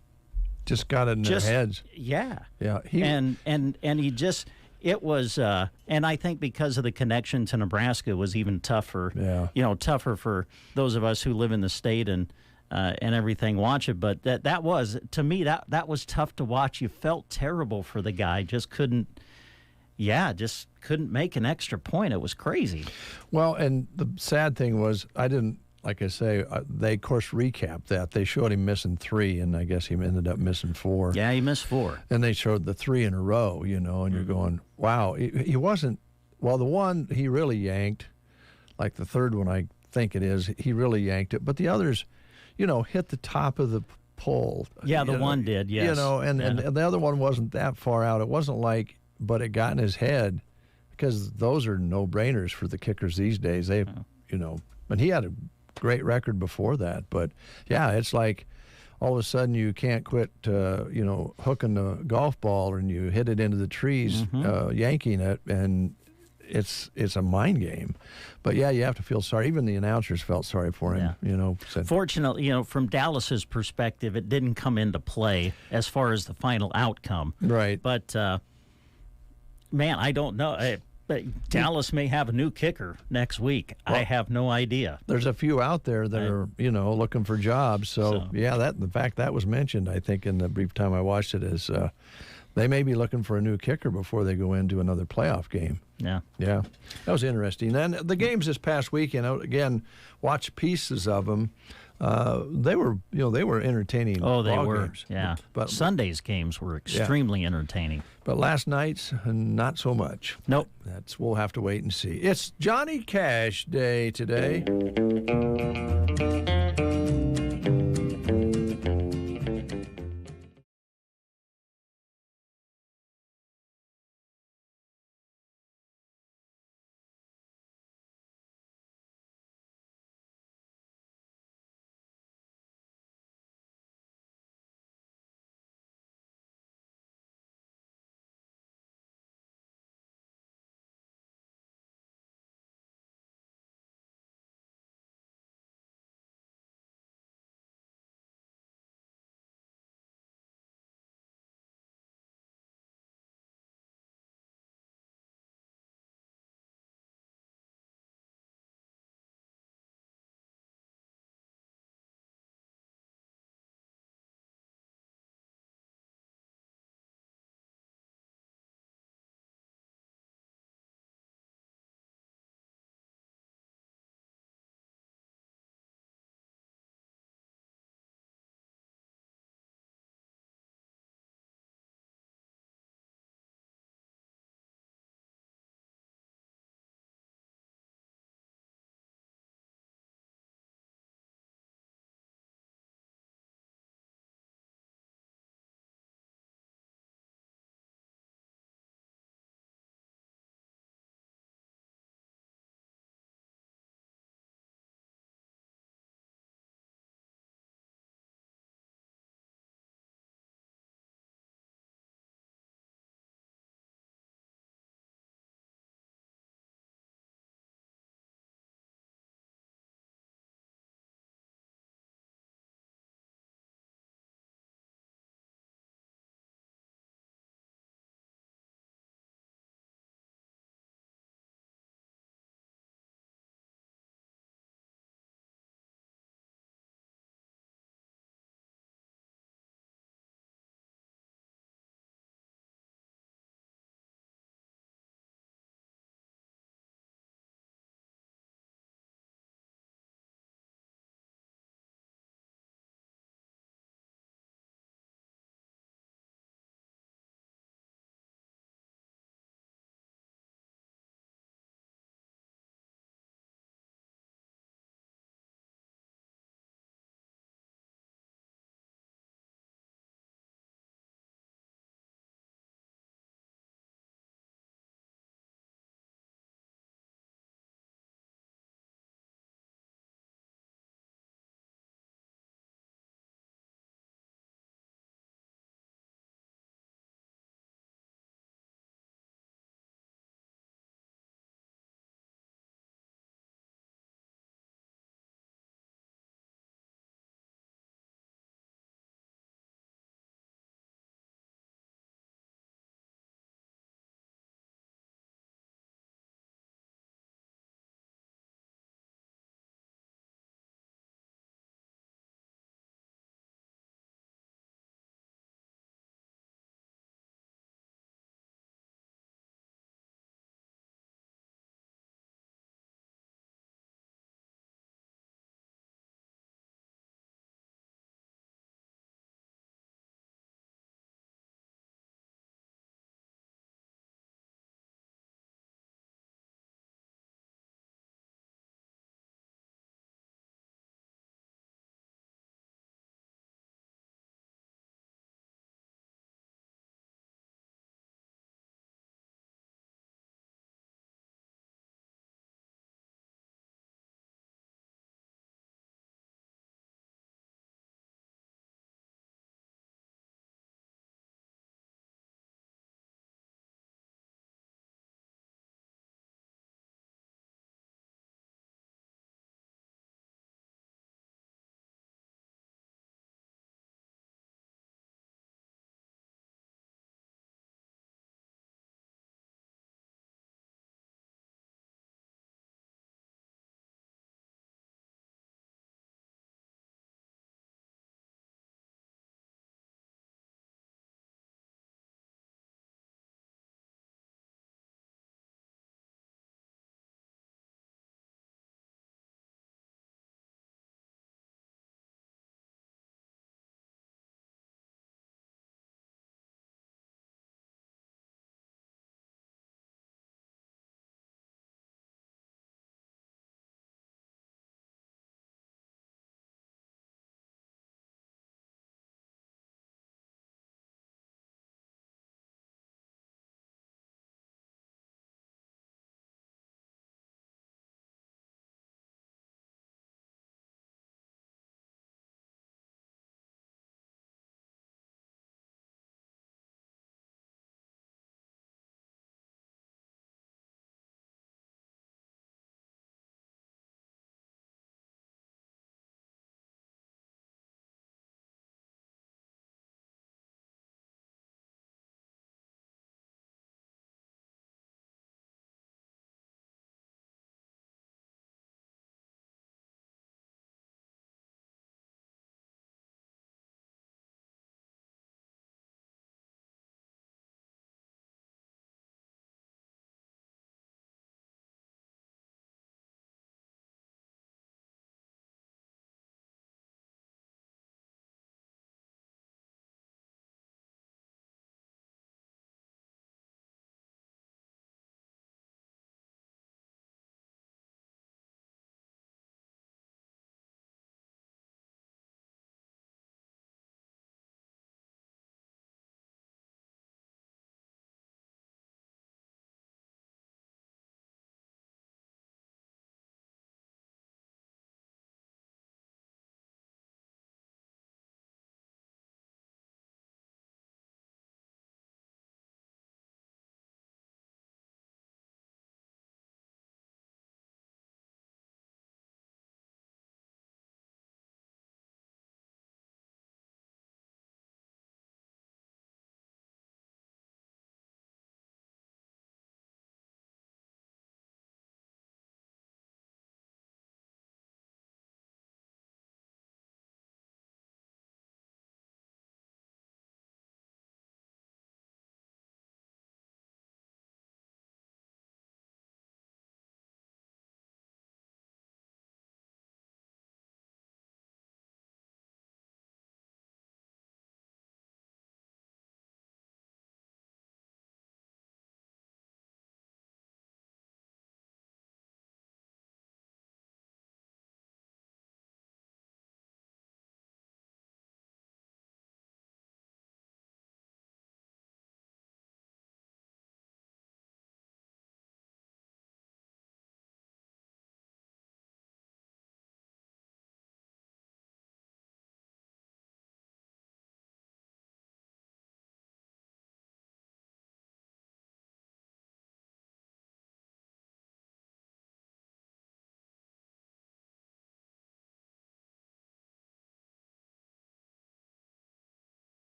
Just got it in their heads. Yeah. Yeah. And he just, it was, and I think because of the connection to Nebraska, it was even tougher. Yeah. You know, tougher for those of us who live in the state and everything watch it. But that was, to me, that was tough to watch. You felt terrible for the guy. Just couldn't make an extra point. It was crazy. Well, and the sad thing was, like I say, they, of course, recapped that. They showed him missing 3, and I guess he ended up missing 4. Yeah, he missed 4. And they showed the 3 in a row, you know, and you're going, wow. He wasn't, well, the one he really yanked, like the third one I think it is, he really yanked it. But the others, you know, hit the top of the pole. Yeah, the one did, yes. You know, and the other one wasn't that far out. It wasn't like, but it got in his head, because those are no-brainers for the kickers these days. They, you know, and he had a great record before that. But, yeah, it's like all of a sudden you can't quit, you know, hooking the golf ball and you hit it into the trees, yanking it, and it's a mind game. But, yeah, you have to feel sorry. Even the announcers felt sorry for him, you know. Fortunately, you know, from Dallas's perspective, it didn't come into play as far as the final outcome. Right. But, man, I don't know. Dallas may have a new kicker next week. Well, I have no idea. There's a few out there that are, you know, looking for jobs. So, yeah, in fact, that was mentioned, I think, in the brief time I watched it, is they may be looking for a new kicker before they go into another playoff game. Yeah. Yeah. That was interesting. And the games this past weekend, again, watched pieces of them. They were entertaining. Oh, they were. Games. Yeah. But Sunday's games were extremely entertaining. But last night's, not so much. Nope. We'll have to wait and see. It's Johnny Cash Day today.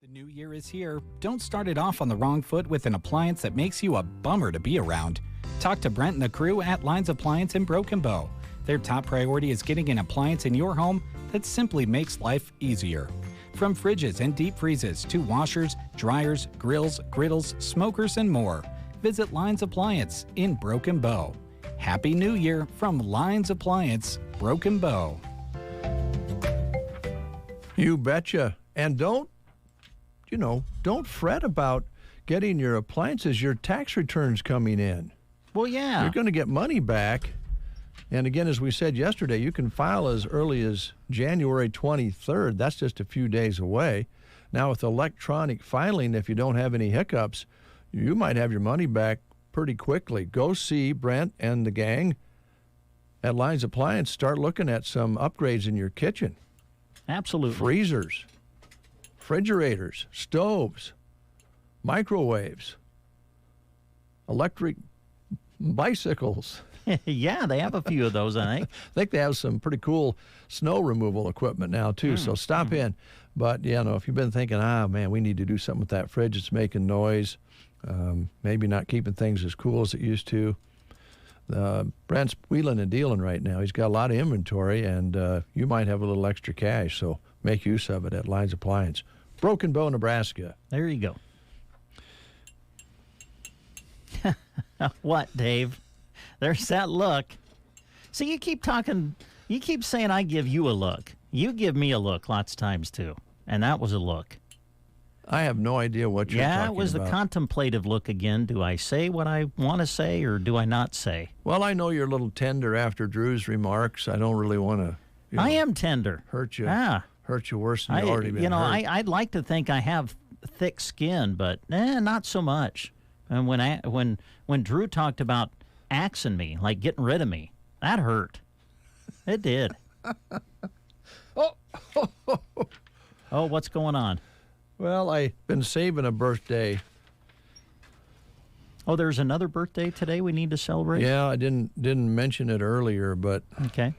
The new year is here. Don't start it off on the wrong foot with an appliance that makes you a bummer to be around. Talk to Brent and the crew at Lines Appliance in Broken Bow. Their top priority is getting an appliance in your home that simply makes life easier. From fridges and deep freezes to washers, dryers, grills, griddles, smokers, and more. Visit Lines Appliance in Broken Bow. Happy New Year from Lines Appliance, Broken Bow. You betcha. And don't fret about getting your appliances, your tax returns coming in. Well, yeah. You're going to get money back. And again, as we said yesterday, you can file as early as January 23rd. That's just a few days away. Now, with electronic filing, if you don't have any hiccups, you might have your money back pretty quickly. Go see Brent and the gang at Lines Appliance. Start looking at some upgrades in your kitchen. Absolutely. Freezers, refrigerators, stoves, microwaves, electric bicycles. Yeah, they have a few of those, I think. I think they have some pretty cool snow removal equipment now, too. So stop in. But, if you've been thinking, man, we need to do something with that fridge. It's making noise. Maybe not keeping things as cool as it used to. Brent's wheeling and dealing right now. He's got a lot of inventory, and you might have a little extra cash. So make use of it at Lines Appliance. Broken Bow, Nebraska. There you go. What, Dave? There's that look. See, you keep saying I give you a look. You give me a look lots of times, too. And that was a look. I have no idea what you're talking about. Yeah, it was the contemplative look again. Do I say what I want to say or do I not say? Well, I know you're a little tender after Drew's remarks. I don't really want to. I am tender. Hurt you. Hurt you worse than you already been hurt. I'd like to think I have thick skin, but not so much. And when Drew talked about axing me, like getting rid of me, that hurt. It did. Oh, what's going on? Well, I've been saving a birthday. Oh, there's another birthday today we need to celebrate? Yeah, I didn't mention it earlier, but... Okay.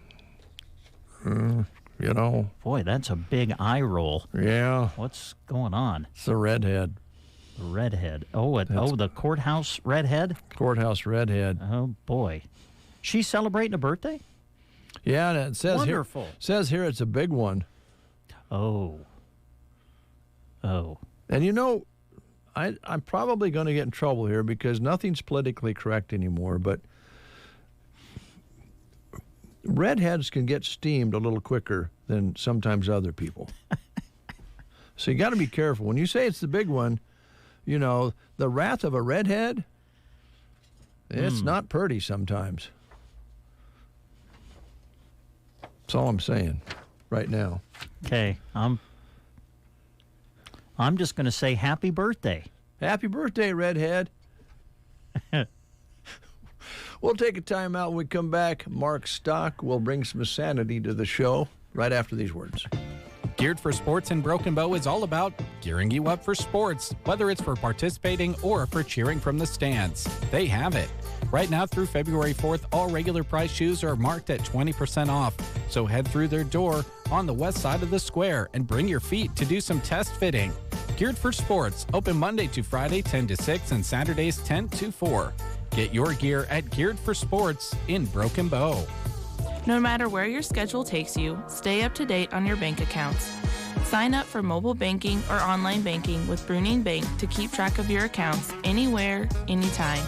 Boy, that's a big eye roll. Yeah. What's going on? It's the redhead. The redhead. The courthouse redhead? Courthouse redhead. Oh, boy. She's celebrating a birthday? Yeah, and it says Wonderful. Says here it's a big one. Oh. And I'm probably going to get in trouble here because nothing's politically correct anymore, but redheads can get steamed a little quicker than sometimes other people. So you got to be careful. When you say it's the big one, the wrath of a redhead, it's not pretty sometimes. That's all I'm saying right now. Okay, I'm just going to say happy birthday. Happy birthday, redhead. We'll take a time out when we come back. Mark Stock will bring some sanity to the show right after these words. Geared for Sports in Broken Bow is all about gearing you up for sports, whether it's for participating or for cheering from the stands. They have it. Right now through February 4th, all regular price shoes are marked at 20% off. So head through their door on the west side of the square and bring your feet to do some test fitting. Geared for Sports, open Monday to Friday 10 to 6 and Saturdays 10 to 4. Get your gear at Geared for Sports in Broken Bow. No matter where your schedule takes you, stay up to date on your bank accounts. Sign up for mobile banking or online banking with Bruning Bank to keep track of your accounts anywhere, anytime.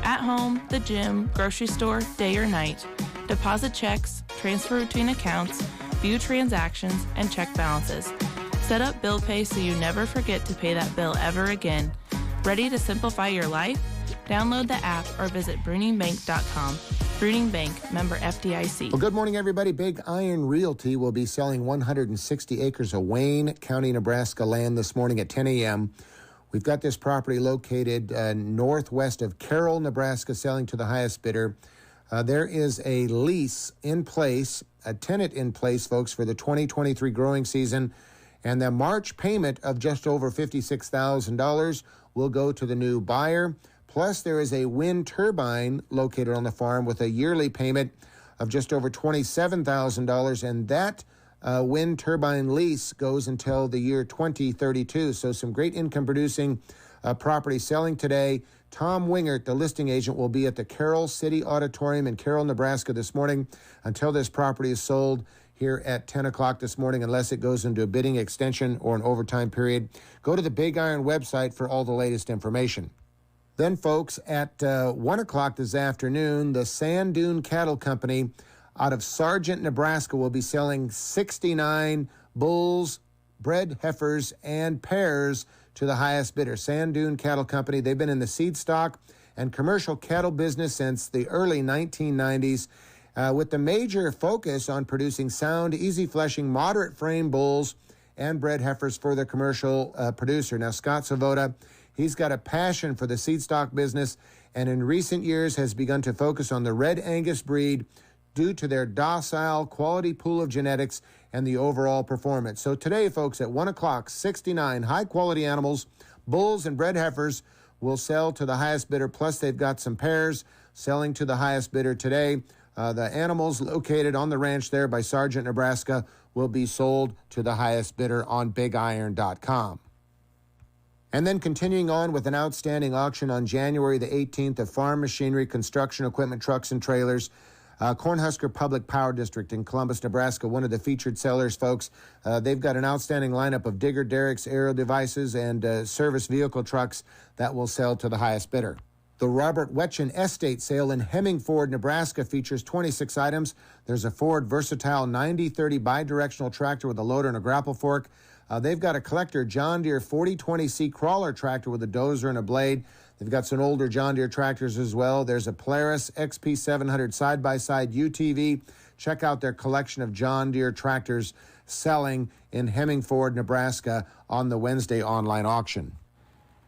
At home, the gym, grocery store, day or night. Deposit checks, transfer between accounts, view transactions, and check balances. Set up bill pay so you never forget to pay that bill ever again. Ready to simplify your life? Download the app or visit BruningBank.com. Bruning Bank, member FDIC. Well, good morning, everybody. Big Iron Realty will be selling 160 acres of Wayne County, Nebraska land this morning at 10 a.m. We've got this property located northwest of Carroll, Nebraska, selling to the highest bidder. There is a lease in place, a tenant in place, folks, for the 2023 growing season. And the March payment of just over $56,000 will go to the new buyer. Plus, there is a wind turbine located on the farm with a yearly payment of just over $27,000, and that wind turbine lease goes until the year 2032. So some great income-producing property selling today. Tom Wingert, the listing agent, will be at the Carroll City Auditorium in Carroll, Nebraska this morning until this property is sold here at 10 o'clock this morning, unless it goes into a bidding extension or an overtime period. Go to the Big Iron website for all the latest information. Then, folks, at 1 o'clock this afternoon, the Sand Dune Cattle Company out of Sargent, Nebraska, will be selling 69 bulls, bred heifers, and pairs to the highest bidder. Sand Dune Cattle Company, they've been in the seed stock and commercial cattle business since the early 1990s, with the major focus on producing sound, easy-fleshing, moderate-frame bulls and bred heifers for the commercial producer. Now, Scott Savoda, he's got a passion for the seed stock business, and in recent years has begun to focus on the Red Angus breed due to their docile, quality pool of genetics and the overall performance. So today, folks, at 1 o'clock, 69 high-quality animals, bulls and bred heifers, will sell to the highest bidder, plus they've got some pairs selling to the highest bidder today. The animals located on the ranch there by Sargent, Nebraska, will be sold to the highest bidder on BigIron.com. And then continuing on with an outstanding auction on January the 18th of farm machinery, construction equipment, trucks, and trailers. Cornhusker Public Power District in Columbus, Nebraska, one of the featured sellers, folks. They've got an outstanding lineup of digger derricks, aerial devices, and service vehicle trucks that will sell to the highest bidder. The Robert Wetchen Estate Sale in Hemmingford, Nebraska features 26 items. There's a Ford Versatile 9030 bidirectional tractor with a loader and a grapple fork. They've got a collector John Deere 4020C crawler tractor with a dozer and a blade. They've got some older John Deere tractors as well. There's a Polaris XP700 side-by-side UTV. Check out their collection of John Deere tractors selling in Hemmingford, Nebraska on the Wednesday online auction.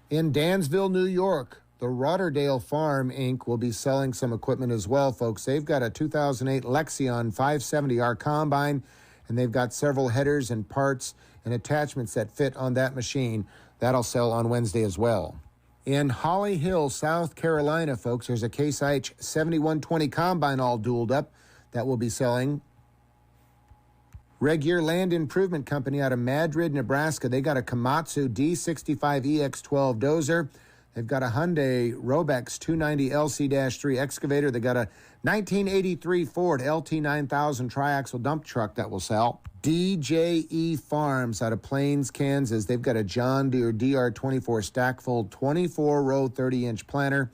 In Dansville, New York, the Rotterdale Farm, Inc. will be selling some equipment as well, folks. They've got a 2008 Lexion 570R combine, and they've got several headers and parts and attachments that fit on that machine. That'll sell on Wednesday as well. In Holly Hill, South Carolina, folks, there's a Case IH 7120 combine all dualed up that will be selling. Regier Land Improvement Company out of Madrid, Nebraska, they got a Komatsu D65EX12 dozer. They've got a Hyundai Robex 290 LC-3 excavator. They got a 1983 Ford LT9000 triaxle dump truck that will sell. DJE Farms out of Plains, Kansas. They've got a John Deere DR24 Stackfold 24-row 30-inch planter.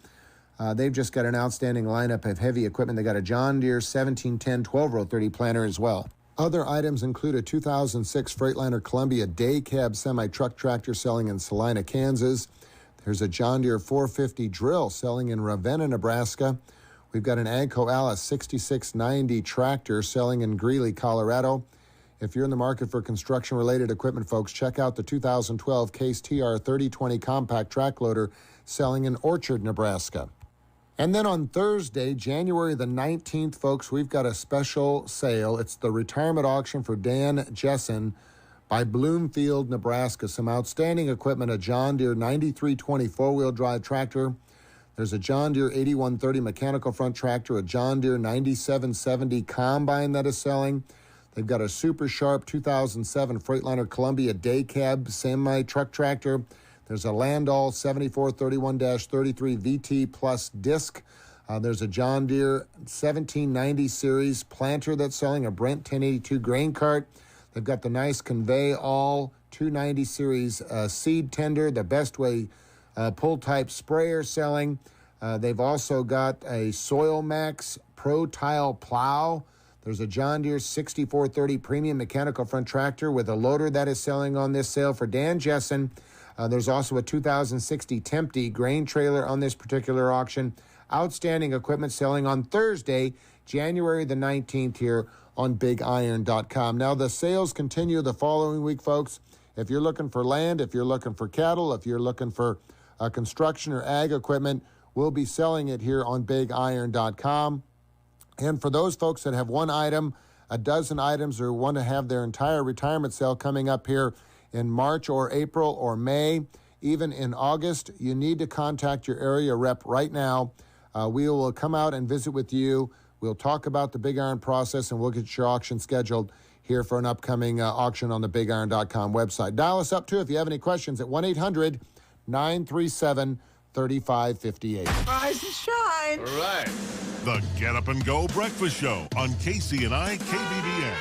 They've just got an outstanding lineup of heavy equipment. They got a John Deere 1710 12-row 30 planter as well. Other items include a 2006 Freightliner Columbia day cab semi-truck tractor selling in Salina, Kansas. There's a John Deere 450 drill selling in Ravenna, Nebraska. We've got an AGCO Alice 6690 tractor selling in Greeley, Colorado. If you're in the market for construction-related equipment, folks, check out the 2012 Case TR 3020 compact track loader selling in Orchard, Nebraska. And then on Thursday, January the 19th, folks, we've got a special sale. It's the retirement auction for Dan Jessen by Bloomfield, Nebraska. Some outstanding equipment, a John Deere 9320 four-wheel drive tractor. There's a John Deere 8130 mechanical front tractor, a John Deere 9770 combine that is selling. They've got a Super Sharp 2007 Freightliner Columbia day cab semi-truck tractor. There's a Landau 7431-33 VT Plus disc. There's a John Deere 1790 series planter that's selling, a Brent 1082 grain cart. They've got the nice Convey All 290 series seed tender, the Best Way pull type sprayer selling. They've also got a Soil Max Pro Tile plow. There's a John Deere 6430 premium mechanical front tractor with a loader that is selling on this sale for Dan Jessen. There's also a 2060 Tempty grain trailer on this particular auction. Outstanding equipment selling on Thursday, January the 19th here on BigIron.com. Now, the sales continue the following week, folks. If you're looking for land, if you're looking for cattle, if you're looking for construction or ag equipment, we'll be selling it here on BigIron.com. And for those folks that have one item, a dozen items, or want to have their entire retirement sale coming up here in March or April or May, even in August, you need to contact your area rep right now. We will come out and visit with you. We'll talk about the Big Iron process, and we'll get your auction scheduled here for an upcoming auction on the BigIron.com website. Dial us up, too, if you have any questions at 1-800-937-3558. Rise and shine. All right. The Get Up and Go Breakfast Show on KCNI KBBN.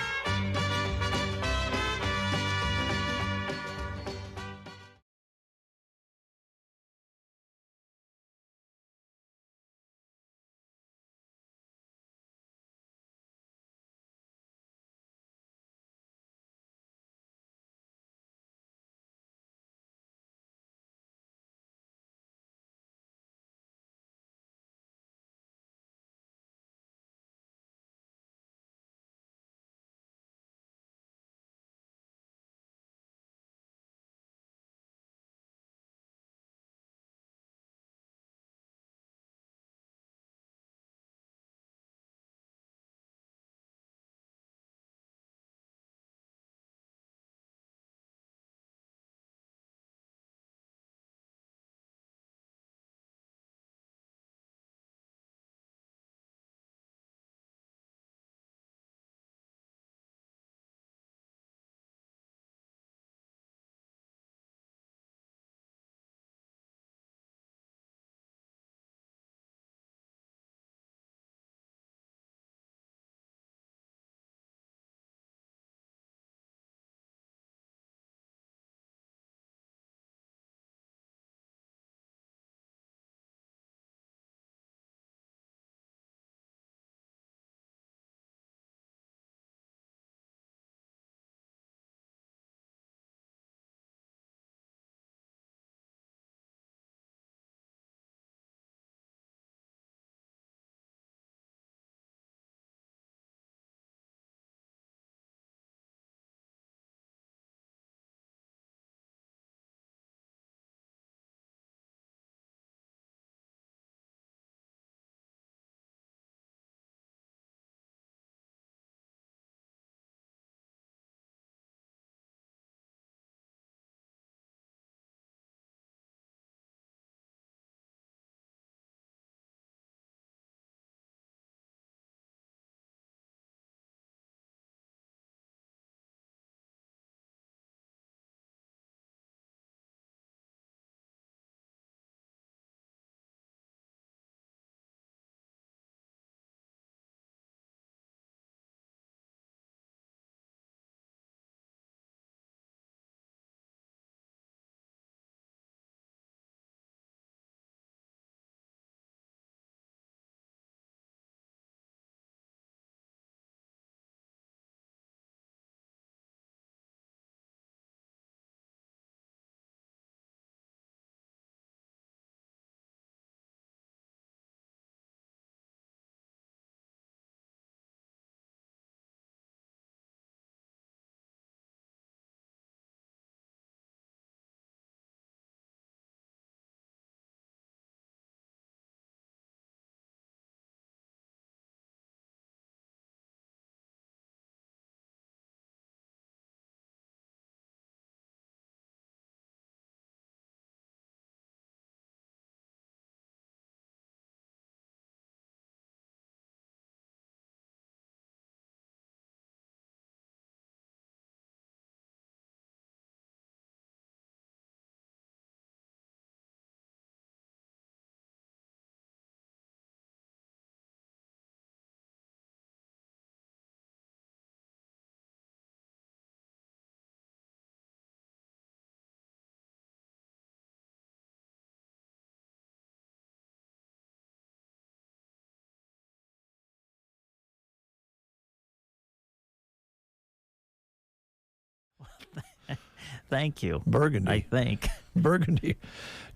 Thank you. Burgundy. I think. Burgundy.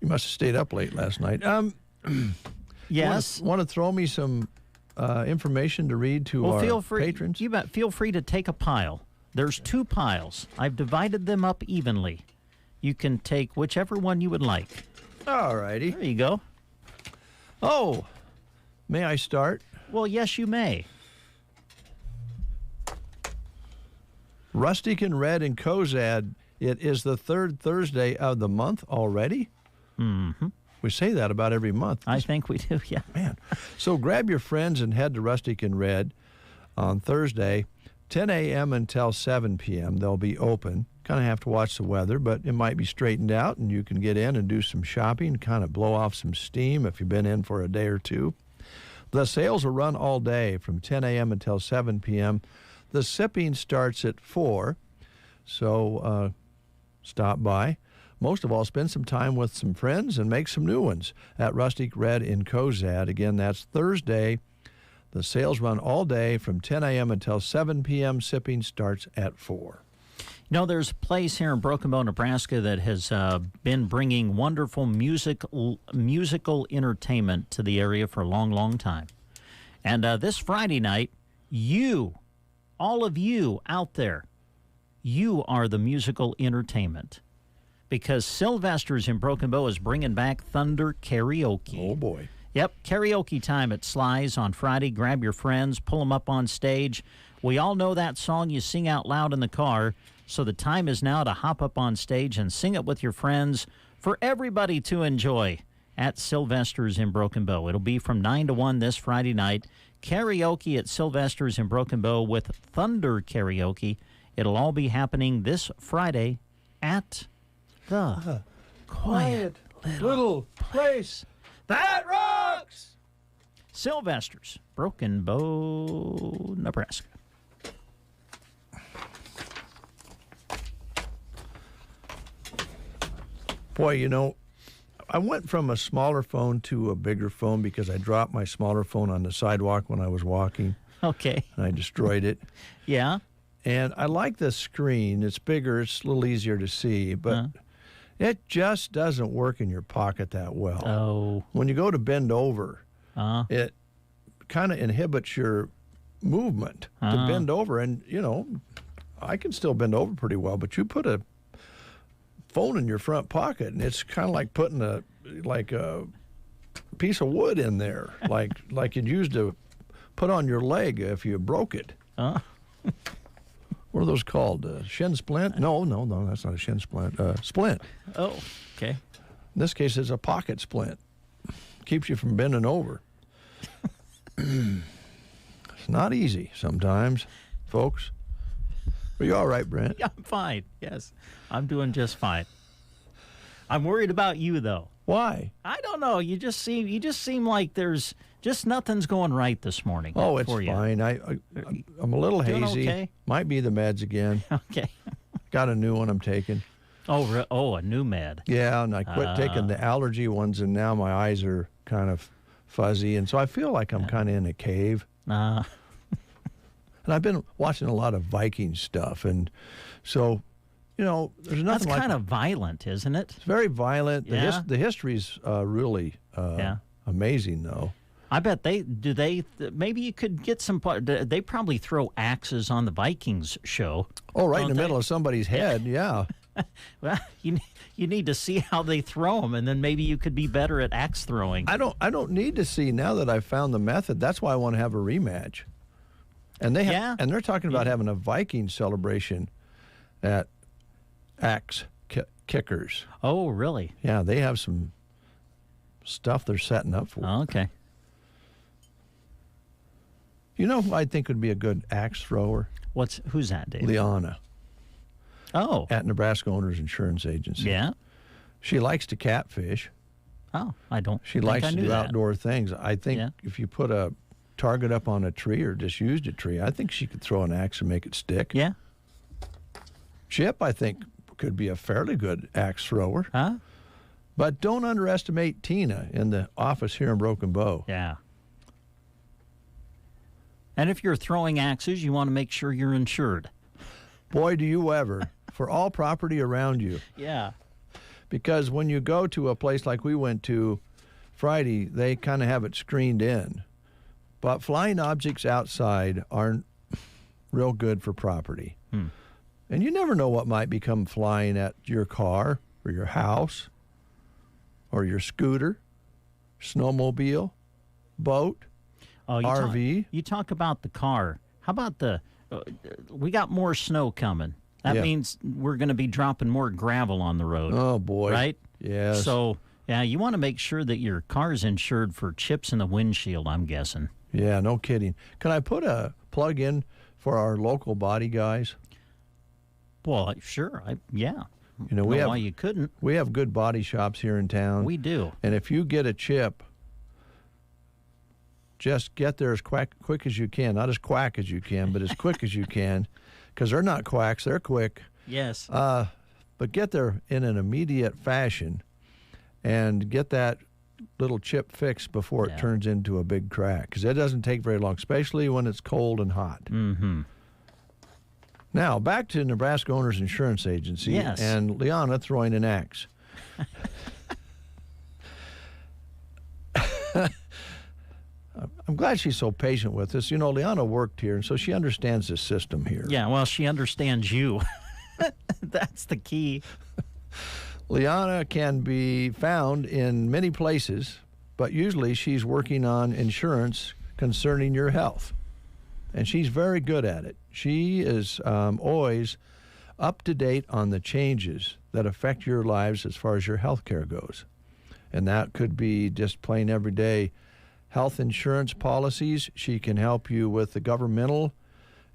You must have stayed up late last night. Yes. Want to throw me some information to read to our patrons? You bet. Feel free to take a pile. There's 2 piles. I've divided them up evenly. You can take whichever one you would like. All righty. There you go. Oh, may I start? Well, yes, you may. Rustic and Red in Cozad. It is the 3rd Thursday of the month already? Mm-hmm. We say that about every month. I think we do, yeah. Man. So grab your friends and head to Rustic and Red on Thursday. 10 a.m. until 7 p.m. they'll be open. Kind of have to watch the weather, but it might be straightened out, and you can get in and do some shopping, kind of blow off some steam if you've been in for a day or two. The sales will run all day from 10 a.m. until 7 p.m. The sipping starts at 4, so stop by. Most of all, spend some time with some friends and make some new ones at Rustic Red in Cozad. Again, that's Thursday. The sales run all day from 10 a.m. until 7 p.m. Sipping starts at 4. You know, there's a place here in Broken Bow, Nebraska that has been bringing wonderful musical entertainment to the area for a long, long time. And this Friday night, all of you out there, you are the musical entertainment. Because Sylvester's in Broken Bow is bringing back Thunder Karaoke. Oh, boy. Yep, karaoke time at Sly's on Friday. Grab your friends, pull them up on stage. We all know that song you sing out loud in the car, so the time is now to hop up on stage and sing it with your friends for everybody to enjoy at Sylvester's in Broken Bow. It'll be from 9 to 1 this Friday night. Karaoke at Sylvester's in Broken Bow with Thunder Karaoke. It'll all be happening this Friday at the Quiet Little Place That Rocks! Sylvester's, Broken Bow, Nebraska. Boy, you know, I went from a smaller phone to a bigger phone because I dropped my smaller phone on the sidewalk when I was walking. Okay. And I destroyed it. Yeah. And I like the screen. It's bigger. It's a little easier to see. But it just doesn't work in your pocket that well. Oh. When you go to bend over, it kind of inhibits your movement to bend over. And, you know, I can still bend over pretty well, but you put a phone in your front pocket, and it's kind of like putting a piece of wood in there, like you'd use to put on your leg if you broke it. What are those called? Shin splint? No, that's not a shin splint. Splint. Oh, okay. In this case, it's a pocket splint. Keeps you from bending over. It's not easy sometimes, folks. Are you all right, Brent? Yeah, I'm fine. Yes, I'm doing just fine. I'm worried about you, though. Why? I don't know. You just seem like there's just nothing's going right this morning. Oh, it's for you. fine. I'm a little hazy. Okay? Might be the meds again. Okay. Got a new one I'm taking. Oh, a new med. Yeah, and I quit taking the allergy ones, and now my eyes are kind of fuzzy, and so I feel like I'm kind of in a cave. And I've been watching a lot of Viking stuff, and so, you know, there's nothing That's kind of violent, isn't it? It's very violent. Yeah. The history's really amazing, though. I bet maybe you could get some, they probably throw axes on the Vikings show. Oh, right in the middle of somebody's head, yeah. Well, you need to see how they throw them, and then maybe you could be better at axe throwing. I don't need to see now that I've found the method. That's why I want to have a rematch. And they're talking about having a Viking celebration at Axe Kickers. Oh, really? Yeah, they have some stuff they're setting up for. Oh, okay. You know who I think would be a good axe thrower? Who's that, Dave? Liana. Oh. At Nebraska Owners Insurance Agency. Yeah. She likes to catfish. Oh, I don't. She likes to do outdoor things. I think if you put a target up on a tree or just used a tree, I think she could throw an axe and make it stick. Yeah. Chip, I think, could be a fairly good axe thrower. But don't underestimate Tina in the office here in Broken Bow. Yeah. And if you're throwing axes, you want to make sure you're insured. Boy, do you ever. For all property around you. Yeah. Because when you go to a place like we went to Friday, they kind of have it screened in. But flying objects outside aren't real good for property. And you never know what might become flying at your car or your house or your scooter, snowmobile, boat, RV. You talk about the car. How about we got more snow coming. That means we're going to be dropping more gravel on the road. Oh, boy. Right? Yes. So, yeah, you want to make sure that your car's insured for chips in the windshield, I'm guessing. Yeah, no kidding. Can I put a plug in for our local body guys? Well, sure. Yeah. You know, why you couldn't. We have good body shops here in town. We do. And if you get a chip, just get there as quick as you can. Not as quack as you can, but as quick as you can, because they're not quacks, they're quick. Yes. But get there in an immediate fashion and get that little chip fixed before it turns into a big crack, because it doesn't take very long, especially when it's cold and hot. Mm-hmm. Now, back to Nebraska Owners Insurance Agency and Liana throwing an axe. I'm glad she's so patient with us. You know, Liana worked here, and so she understands the system here. Yeah, well, she understands you. That's the key. Liana can be found in many places, but usually she's working on insurance concerning your health. And she's very good at it. She is always up to date on the changes that affect your lives as far as your health care goes. And that could be just plain everyday health insurance policies. She can help you with the governmental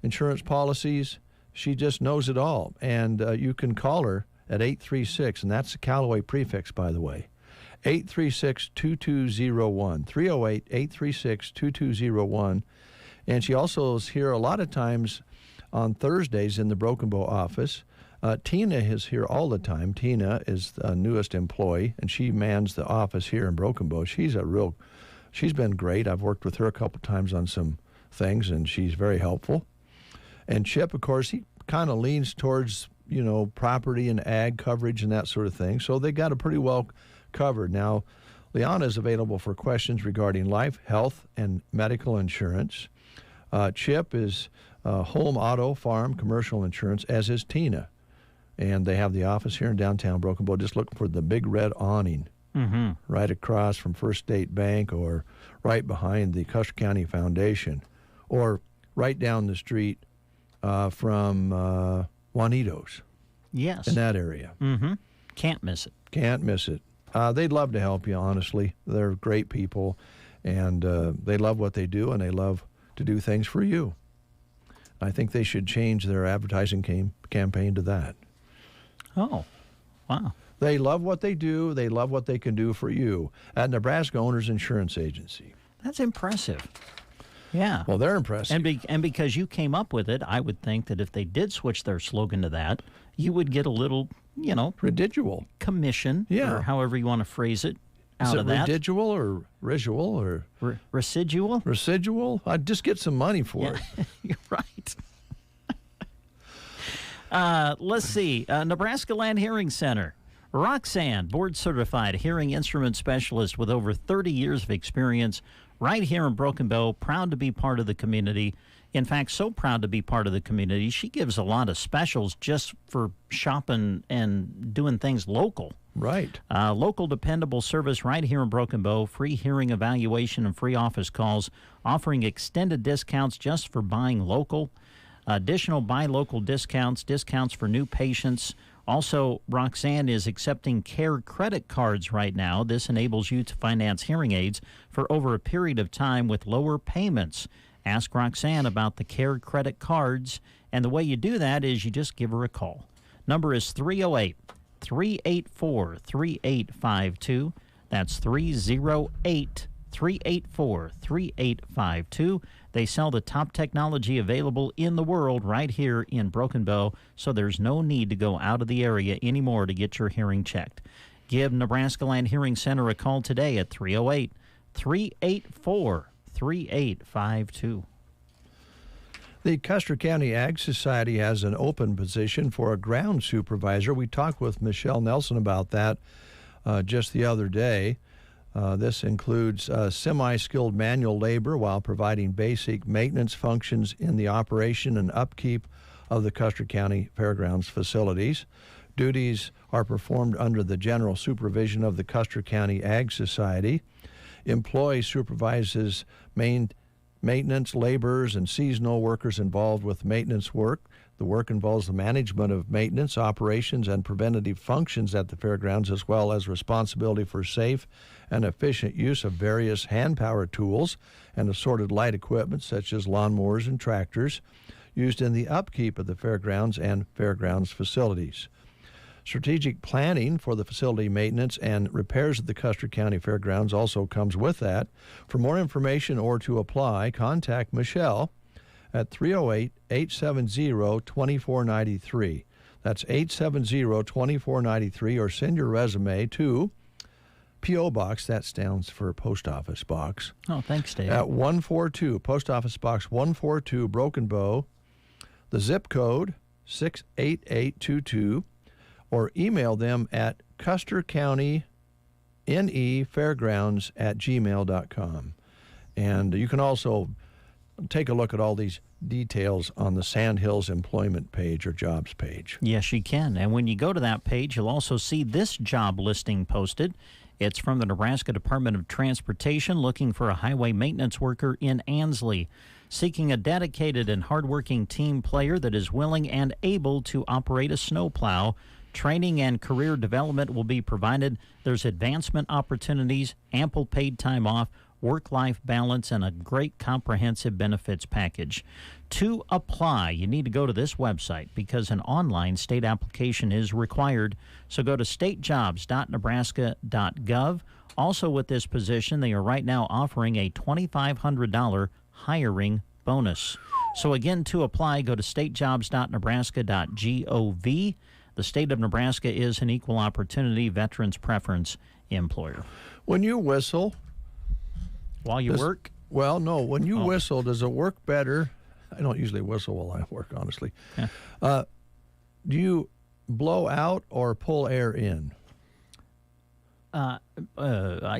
insurance policies. She just knows it all. And you can call her at 836, and that's the Callaway prefix, by the way, 836-2201, 308-836-2201. And she also is here a lot of times on Thursdays in the Broken Bow office. Tina is here all the time. Tina is the newest employee, and she mans the office here in Broken Bow. She's been great. I've worked with her a couple times on some things, and she's very helpful. And Chip, of course, he kind of leans towards, you know, property and ag coverage and that sort of thing. So they got it pretty well covered. Now, Liana is available for questions regarding life, health, and medical insurance. Chip is home, auto, farm, commercial insurance, as is Tina. And they have the office here in downtown Broken Bow. Just look for the big red awning right across from First State Bank, or right behind the Custer County Foundation, or right down the street from Juanito's. Yes. In that area. Mm-hmm. Can't miss it. Can't miss it. They'd love to help you, honestly. They're great people, and they love what they do, and they love to do things for you. I think they should change their advertising campaign to that. Oh, wow. They love what they do. They love what they can do for you at Nebraska Owners Insurance Agency. That's impressive. Yeah. Well, they're impressive. And because you came up with it, I would think that if they did switch their slogan to that, you would get a little, you know, residual commission, or however you want to phrase it. Is it residual or residual or residual? Residual? I'd just get some money for it. You're right. Let's see. Nebraska Land Hearing Center. Roxanne, board certified hearing instrument specialist with over 30 years of experience right here in Broken Bow, proud to be part of the community. In fact, so proud to be part of the community, she gives a lot of specials just for shopping and doing things local. Right. Local dependable service right here in Broken Bow, free hearing evaluation and free office calls, offering extended discounts just for buying local, additional buy local discounts for new patients. Also, Roxanne is accepting CARE credit cards right now. This enables you to finance hearing aids for over a period of time with lower payments. Ask Roxanne about the CARE credit cards, and the way you do that is you just give her a call. Number is 308-384-3852. That's 308-384-3852. They sell the top technology available in the world right here in Broken Bow, so there's no need to go out of the area anymore to get your hearing checked. Give Nebraska Land Hearing Center a call today at 308-384-3852. The Custer County Ag Society has an open position for a ground supervisor. We talked with Michelle Nelson about that just the other day. This includes semi-skilled manual labor while providing basic maintenance functions in the operation and upkeep of the Custer County Fairgrounds facilities. Duties are performed under the general supervision of the Custer County Ag Society. Employee supervises maintenance laborers and seasonal workers involved with maintenance work. The work involves the management of maintenance, operations, and preventative functions at the fairgrounds, as well as responsibility for safe and efficient use of various hand-powered tools and assorted light equipment such as lawnmowers and tractors. used in the upkeep of the fairgrounds and fairgrounds facilities. Strategic planning for the facility maintenance and repairs of the Custer County Fairgrounds also comes with that. For more information or to apply, contact Michelle at 308-870-2493. That's 870-2493, or send your resume to P.O. Box, that stands for Post Office Box. Oh, thanks, Dave. At 142, Post Office Box 142, Broken Bow, the zip code 68822, or email them at custercountynefairgrounds@gmail.com. And you can also take a look at all these details on the Sandhills employment page or jobs page. Yes, you can. And when you go to that page, you'll also see this job listing posted. It's from the Nebraska Department of Transportation, looking for a highway maintenance worker in Ansley, seeking a dedicated and hardworking team player that is willing and able to operate a snowplow. Training and career development will be provided. There's advancement opportunities, ample paid time off, work-life balance, and a great comprehensive benefits package. To apply, you need to go to this website because an online state application is required. So go to statejobs.nebraska.gov. Also with this position, they are right now offering a $2,500 hiring bonus. So again, to apply, go to statejobs.nebraska.gov. The state of Nebraska is an equal opportunity veterans preference employer. When you whistle... While you work? Well, no. When you whistle, does it work better? I don't usually whistle while I work, honestly. Yeah. Do you blow out or pull air in? I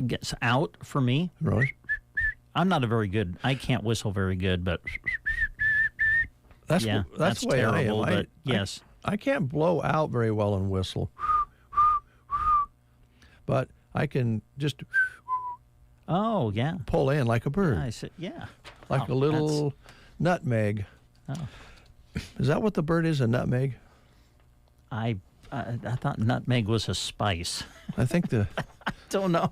guess out for me. Right. I'm not I can't whistle very good, but that's the way terrible, I am. But yes. I can't blow out very well and whistle. But I can just... Oh, yeah. Pull in like a bird. Yeah. Like a little nutmeg. Oh. Is that what the bird is, a nutmeg? I thought nutmeg was a spice. I think I don't know.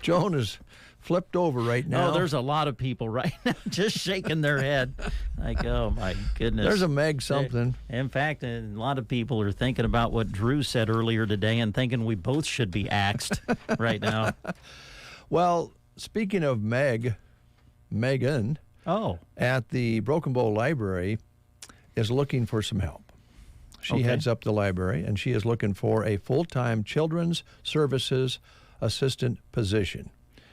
Joan is flipped over right now. No, there's a lot of people right now just shaking their head. Like, oh, my goodness. There's a Meg something. In fact, a lot of people are thinking about what Drew said earlier today and thinking we both should be axed right now. Well, speaking of Megan, at the Broken Bow Library is looking for some help. She heads up the library, and she is looking for a full-time children's services assistant position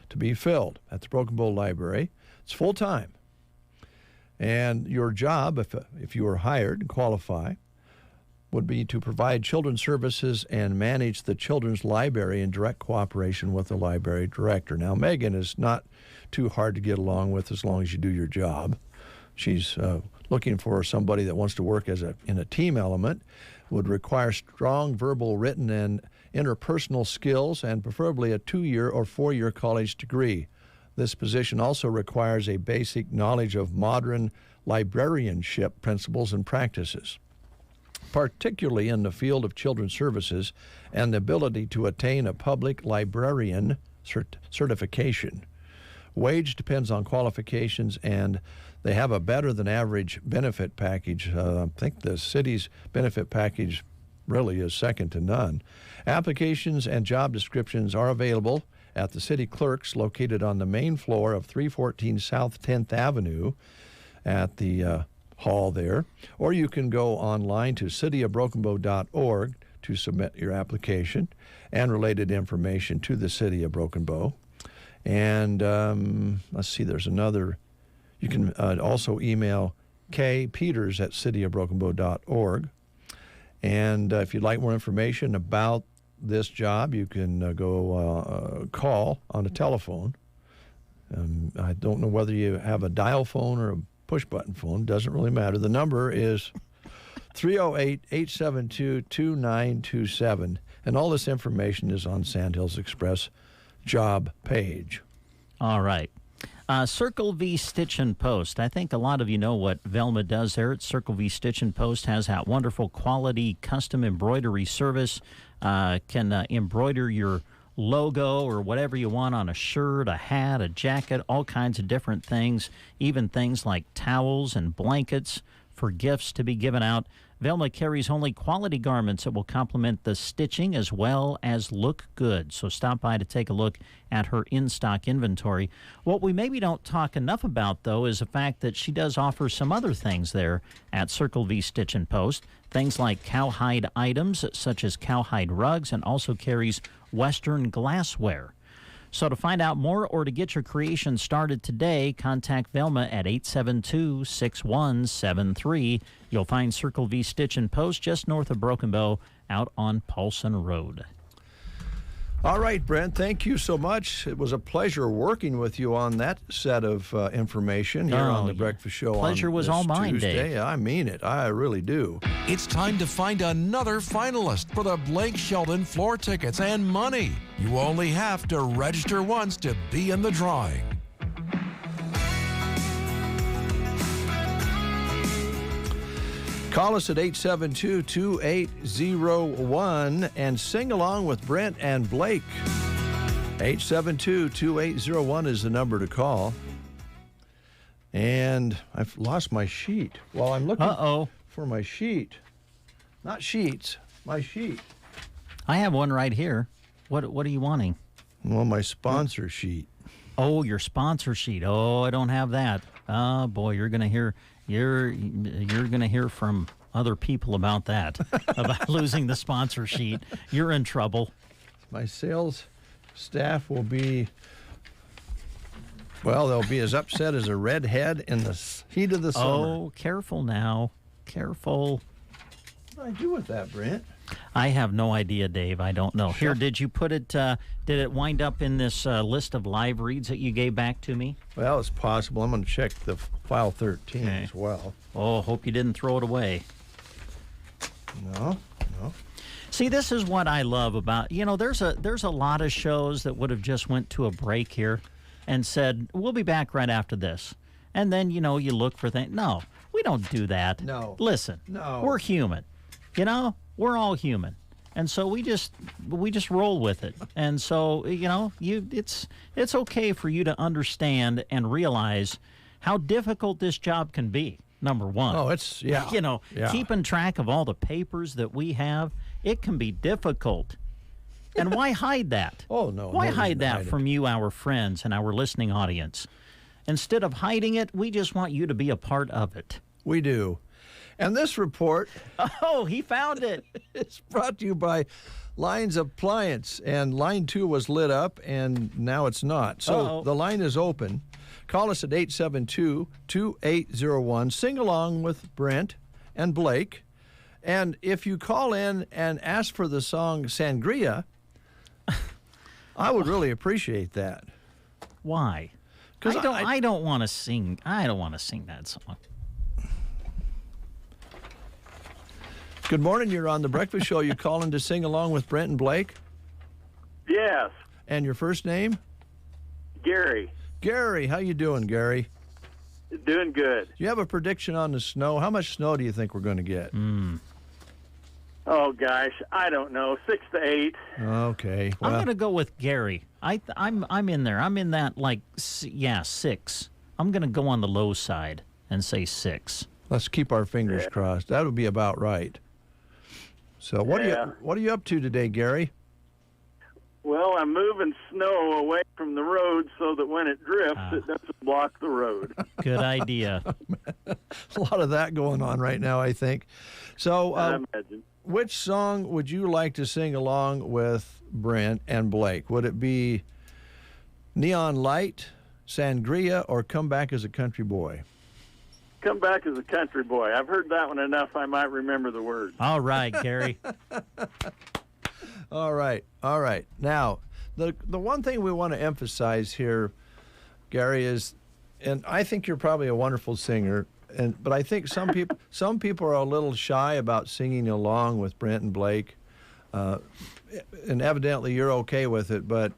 to be filled at the Broken Bow Library. It's full-time. And your job, if you were hired and qualify, would be to provide children's services and manage the children's library in direct cooperation with the library director. Now, Megan is not too hard to get along with as long as you do your job. She's looking for somebody that wants to work in a team element, would require strong verbal, written, and interpersonal skills, and preferably a 2-year or 4-year college degree. This position also requires a basic knowledge of modern librarianship principles and practices, particularly in the field of children's services, and the ability to attain a public librarian certification. Wage depends on qualifications, and they have a better than average benefit package. I think the city's benefit package really is second to none. Applications and job descriptions are available at the city clerk's located on the main floor of 314 South 10th Avenue at the hall there, or you can go online to cityofbrokenbow.org to submit your application and related information to the City of Broken Bow. And let's see, there's another. You can also email kpeters@cityofbrokenbow.org. And if you'd like more information about this job, you can go call on the telephone. I don't know whether you have a dial phone or a push-button phone. Doesn't really matter. The number is 308-872-2927. And all this information is on Sandhills Express job page. All right. Circle V Stitch and Post. I think a lot of you know what Velma does there. Circle V Stitch and Post has that wonderful quality custom embroidery service. Can embroider your logo or whatever you want on a shirt, a hat, a jacket, all kinds of different things, even things like towels and blankets for gifts to be given out. Velma carries only quality garments that will complement the stitching as well as look good. So stop by to take a look at her in-stock inventory. What we maybe don't talk enough about, though, is the fact that she does offer some other things there at Circle V Stitch and Post. Things like cowhide items such as cowhide rugs, and also carries Western glassware. So to find out more or to get your creation started today, contact Velma at 872-6173. You'll find Circle V Stitch and Post just north of Broken Bow out on Paulson Road. All right, Brent, thank you so much. It was a pleasure working with you on that set of information here on the Breakfast Show. Pleasure was all mine, Tuesday. Dave. I mean it. I really do. It's time to find another finalist for the Blake Shelton floor tickets and money. You only have to register once to be in the drawing. Call us at 872-2801 and sing along with Brent and Blake. 872-2801 is the number to call. And I've lost my sheet. Well, I'm looking for my sheet. Not sheets, my sheet. I have one right here. What are you wanting? Well, my sponsor sheet. Oh, your sponsor sheet. Oh, I don't have that. Oh, boy, you're going to hear... You're going to hear from other people about that, about losing the sponsor sheet. You're in trouble. My sales staff will be, well, they'll be as upset as a redhead in the heat of the summer. Oh, careful now. Careful. What do I do with that, Brent? I have no idea, Dave. I don't know. Here, did you put it, did it wind up in this list of live reads that you gave back to me? Well, it's possible. I'm going to check the file 13 as well. Oh, hope you didn't throw it away. No. See, this is what I love about, there's a lot of shows that would have just went to a break here and said, we'll be back right after this. And then, you look for things. No, we don't do that. No. Listen. No. We're human. We're all human. And so we just roll with it. And so, it's okay for you to understand and realize how difficult this job can be, number one. Oh, it's, yeah. Keeping track of all the papers that we have, it can be difficult. And why hide that? Oh, no. Why hide that from you, our friends, and our listening audience? Instead of hiding it, we just want you to be a part of it. We do. And this report... Oh, he found it. It's brought to you by Lines Appliance. And line 2 was lit up, and now it's not. So the line is open. Call us at 872-2801. Sing along with Brent and Blake. And if you call in and ask for the song Sangria, I would really appreciate that. Why? Because I don't want to sing. I don't want to sing that song. Good morning. You're on the Breakfast Show. You calling to sing along with Brent and Blake? Yes. And your first name? Gary. Gary, how you doing, Gary? Doing good. Do you have a prediction on the snow? How much snow do you think we're going to get? Oh gosh, I don't know. 6 to 8. Okay. Well, I'm going to go with Gary. I'm in there. I'm in that 6. I'm going to go on the low side and say 6. Let's keep our fingers crossed. That would be about right. So what are you up to today, Gary? Well, I'm moving snow away from the road so that when it drifts, it doesn't block the road. Good idea. A lot of that going on right now, I think. So I imagine. Which song would you like to sing along with Brent and Blake? Would it be Neon Light, Sangria, or Come Back as a Country Boy? Come Back as a Country Boy. I've heard that one enough I might remember the words. All right, Gary. All right. Now, the one thing we want to emphasize here, Gary, is, and I think you're probably a wonderful singer, but I think some people are a little shy about singing along with Brent and Blake, and evidently you're okay with it, but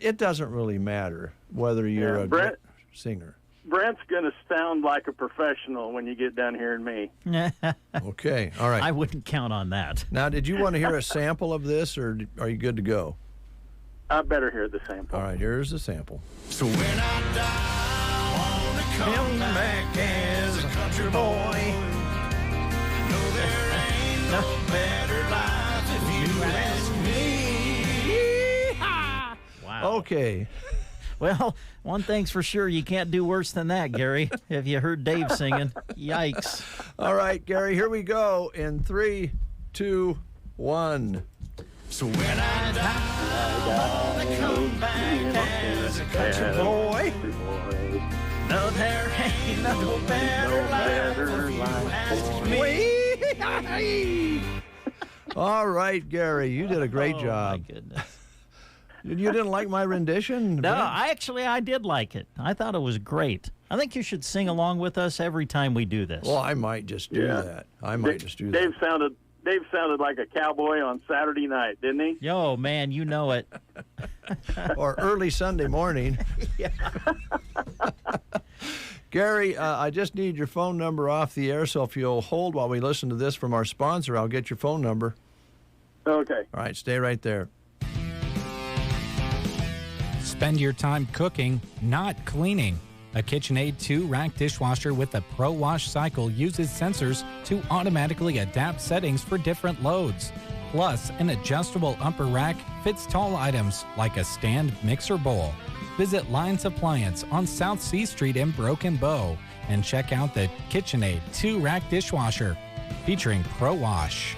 it doesn't really matter whether you're a good singer. Brent's going to sound like a professional when you get done hearing me. Okay, all right. I wouldn't count on that. Now, did you want to hear a sample of this, or are you good to go? I better hear the sample. All right, here's the sample. So when I die, I want to come back as a country boy. No, there ain't no better life if you ask me. Wow. Okay. Well, one thing's for sure, you can't do worse than that, Gary. If you heard Dave singing, yikes. All right, Gary, here we go in 3, 2, 1. So when I die, I wanna come back as a country boy. No, there ain't no better life if you ask me. All right, Gary, you did a great job. My goodness. You didn't like my rendition? No, I did like it. I thought it was great. I think you should sing along with us every time we do this. Well, I might just do that. Dave sounded like a cowboy on Saturday night, didn't he? Yo, man, you know it. Or early Sunday morning. Yeah. Gary, I just need your phone number off the air, so if you'll hold while we listen to this from our sponsor, I'll get your phone number. Okay. All right, stay right there. Spend your time cooking, not cleaning. A KitchenAid 2-rack dishwasher with a Pro Wash cycle uses sensors to automatically adapt settings for different loads. Plus, an adjustable upper rack fits tall items like a stand mixer bowl. Visit Lyons Appliance on South C Street in Broken Bow and check out the KitchenAid 2-rack dishwasher featuring Pro Wash.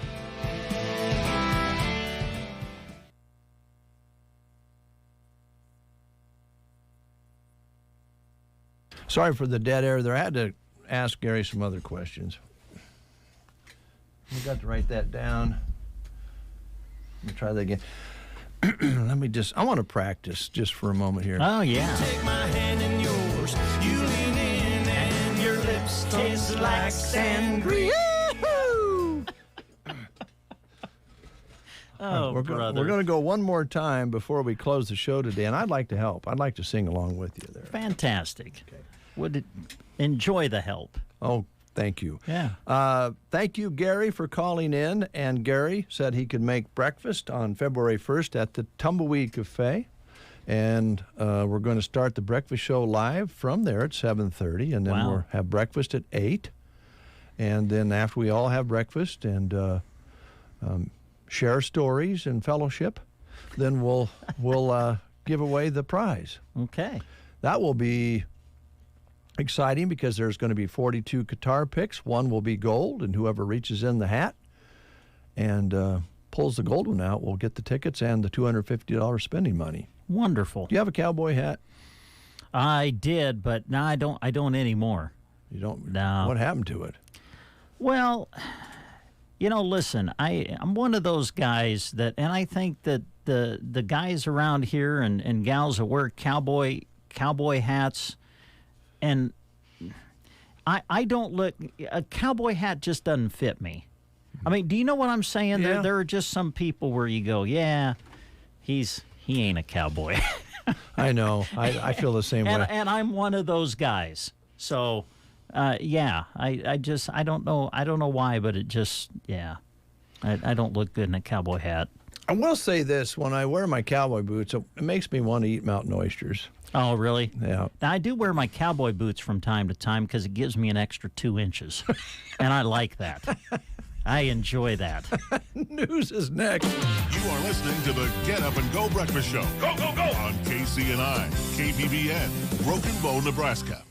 Sorry for the dead air there. I had to ask Gary some other questions. We got to write that down. Let me try that again. I want to practice just for a moment here. Oh, yeah. Take my hand in yours. You lean in and your lips taste like sangria. Oh, we're brother. going to go one more time before we close the show today, and I'd like to help. I'd like to sing along with you there. Fantastic. Okay. Would enjoy the help. Oh, thank you. Yeah. Thank you, Gary, for calling in. And Gary said he could make breakfast on February 1st at the Tumbleweed Cafe. And we're going to start the breakfast show live from there at 7:30, and then we'll have breakfast at 8. And then after we all have breakfast and share stories and fellowship, then we'll give away the prize. Okay. That will be exciting because there's going to be 42 guitar picks. One will be gold, and whoever reaches in the hat and pulls the gold one out will get the tickets and the $250 spending money. Wonderful. Do you have a cowboy hat? I did, but now I don't anymore. You don't? No. What happened to it? Well, listen, I'm one of those guys that, and I think that the guys around here and gals that wear cowboy hats, and I don't look, a cowboy hat just doesn't fit me. I mean, do you know what I'm saying? Yeah. There are just some people where you go, yeah, he ain't a cowboy. I know. I feel the same way. And I'm one of those guys. So, yeah, I don't know why, but it just, yeah, I don't look good in a cowboy hat. I will say this, when I wear my cowboy boots, it makes me want to eat mountain oysters. Oh, really? Yeah. Now, I do wear my cowboy boots from time to time because it gives me an extra 2 inches, and I like that. I enjoy that. News is next. You are listening to the Get Up and Go Breakfast Show. Go, go, go! On KCNI, KPBN, Broken Bow, Nebraska.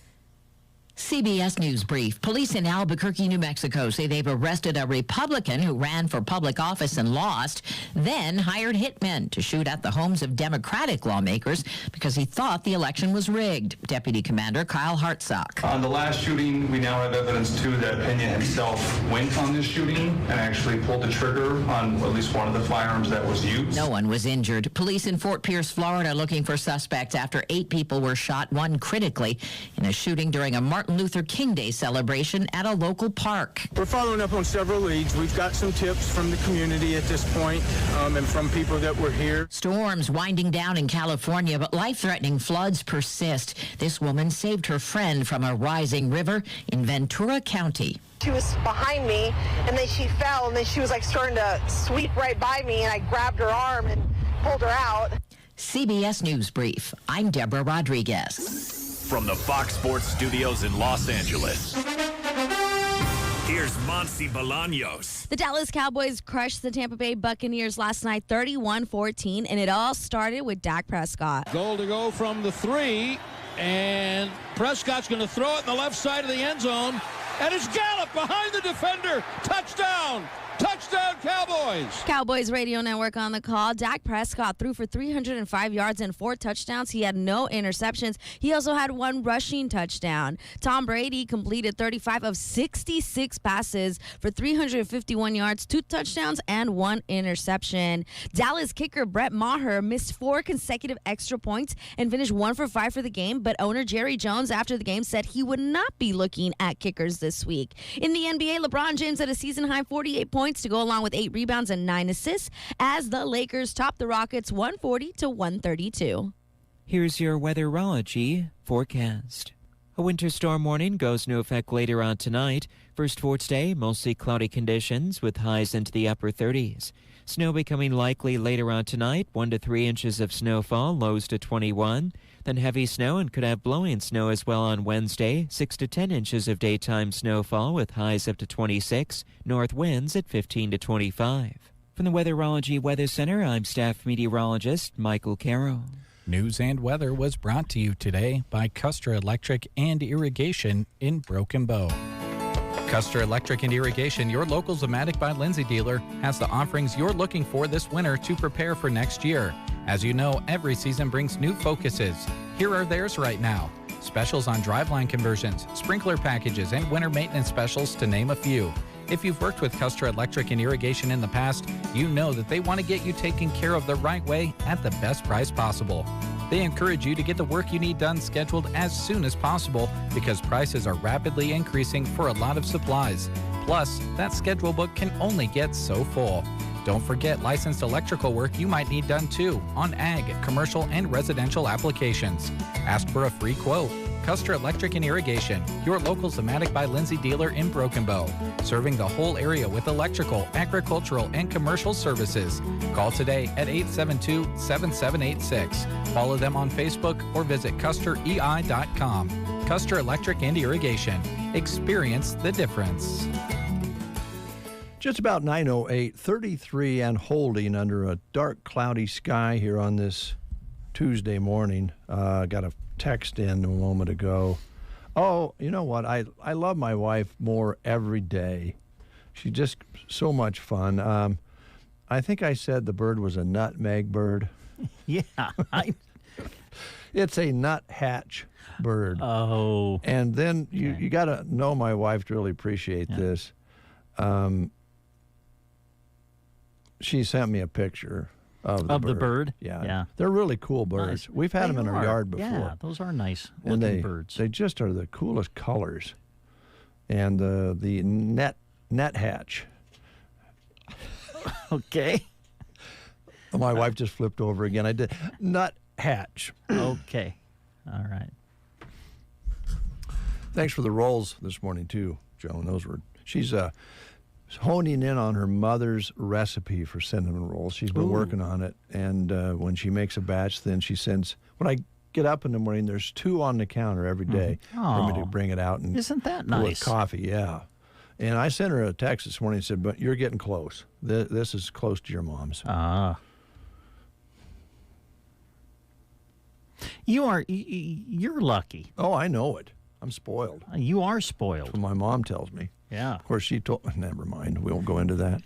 CBS News Brief. Police in Albuquerque, New Mexico say they've arrested a Republican who ran for public office and lost, then hired hitmen to shoot at the homes of Democratic lawmakers because he thought the election was rigged. Deputy Commander Kyle Hartsock. On the last shooting, we now have evidence, too, that Pena himself went on this shooting and actually pulled the trigger on at least one of the firearms that was used. No one was injured. Police in Fort Pierce, Florida, looking for suspects after 8 people were shot, one critically, in a shooting during a Martin Luther King Day celebration at a local park. We're following up on several leads. We've got some tips from the community at this point and from people that were here. Storms winding down in California, but life-threatening floods persist. This woman saved her friend from a rising river in Ventura County. She was behind me, and then she fell, and then she was like starting to sweep right by me, and I grabbed her arm and pulled her out. CBS News Brief. I'm Deborah Rodriguez. From the Fox Sports Studios in Los Angeles, Here's Monty Bolaños. The Dallas Cowboys crushed the Tampa Bay Buccaneers last night 31-14, and it all started with Dak Prescott. Goal to go from the 3, and Prescott's going to throw it in the left side of the end zone, and it's Gallup behind the defender. Touchdown! Touchdown, Cowboys! Cowboys Radio Network on the call. Dak Prescott threw for 305 yards and 4 touchdowns. He had no interceptions. He also had 1 rushing touchdown. Tom Brady completed 35 of 66 passes for 351 yards, 2 touchdowns, and 1 interception. Dallas kicker Brett Maher missed 4 consecutive extra points and finished 1 for 5 for the game, but owner Jerry Jones after the game said he would not be looking at kickers this week. In the NBA, LeBron James had a season-high 48 points to go along with 8 rebounds and 9 assists as the Lakers topped the Rockets 140-132. Here's your weatherology forecast. A winter storm warning goes into effect later on tonight. First for today, mostly cloudy conditions with highs into the upper 30s. Snow becoming likely later on tonight, 1 to 3 inches of snowfall, lows to 21. Then heavy snow and could have blowing snow as well on Wednesday, 6 to 10 inches of daytime snowfall with highs up to 26, north winds at 15 to 25. From the Weatherology Weather Center, I'm staff meteorologist Michael Caro. News and weather was brought to you today by Custer Electric and Irrigation in Broken Bow. Custer Electric and Irrigation, your local Zematic by Lindsay dealer, has the offerings you're looking for this winter to prepare for next year. As you know, every season brings new focuses. Here are theirs right now. Specials on driveline conversions, sprinkler packages, and winter maintenance specials, to name a few. If you've worked with Custer Electric and Irrigation in the past, you know that they want to get you taken care of the right way at the best price possible. They encourage you to get the work you need done scheduled as soon as possible because prices are rapidly increasing for a lot of supplies. Plus, that schedule book can only get so full. Don't forget licensed electrical work you might need done too on ag, commercial, and residential applications. Ask for a free quote. Custer Electric and Irrigation, your local Zematic by Lindsay dealer in Broken Bow, serving the whole area with electrical, agricultural, and commercial services. Call today at 872-7786. Follow them on Facebook or visit custerei.com. Custer Electric and Irrigation. Experience the difference. Just about 9:08, 33 and holding under a dark, cloudy sky here on this Tuesday morning. Got a text in a moment ago. Oh, you know what? I love my wife more every day. She's just so much fun. I think I said the bird was a nutmeg bird. Yeah. It's a nuthatch bird. Oh. And then you got to know my wife to really appreciate this. She sent me a picture of the bird. Yeah. They're really cool birds. Nice. We've had them in our yard before. Yeah, those are nice and looking birds. They just are the coolest colors. And the nuthatch. Okay. My wife just flipped over again. I did. Nuthatch. Okay. All right. Thanks for the rolls this morning, too, Joan. She's honing in on her mother's recipe for cinnamon rolls. She's been working on it, and when she makes a batch, then she sends. When I get up in the morning, there's 2 on the counter every day for me to bring it out and isn't that nice? With coffee, yeah. And I sent her a text this morning and said, "But you're getting close. This is close to your mom's." You're lucky. Oh, I know it. I'm spoiled. You are spoiled. That's what my mom tells me. Yeah. Of course, she told. Never mind. We won't go into that.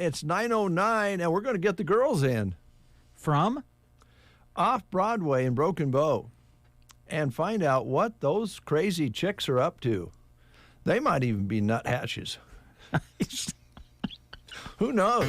It's 9:09, and we're going to get the girls in from off Broadway in Broken Bow, and find out what those crazy chicks are up to. They might even be nuthatches. Who knows?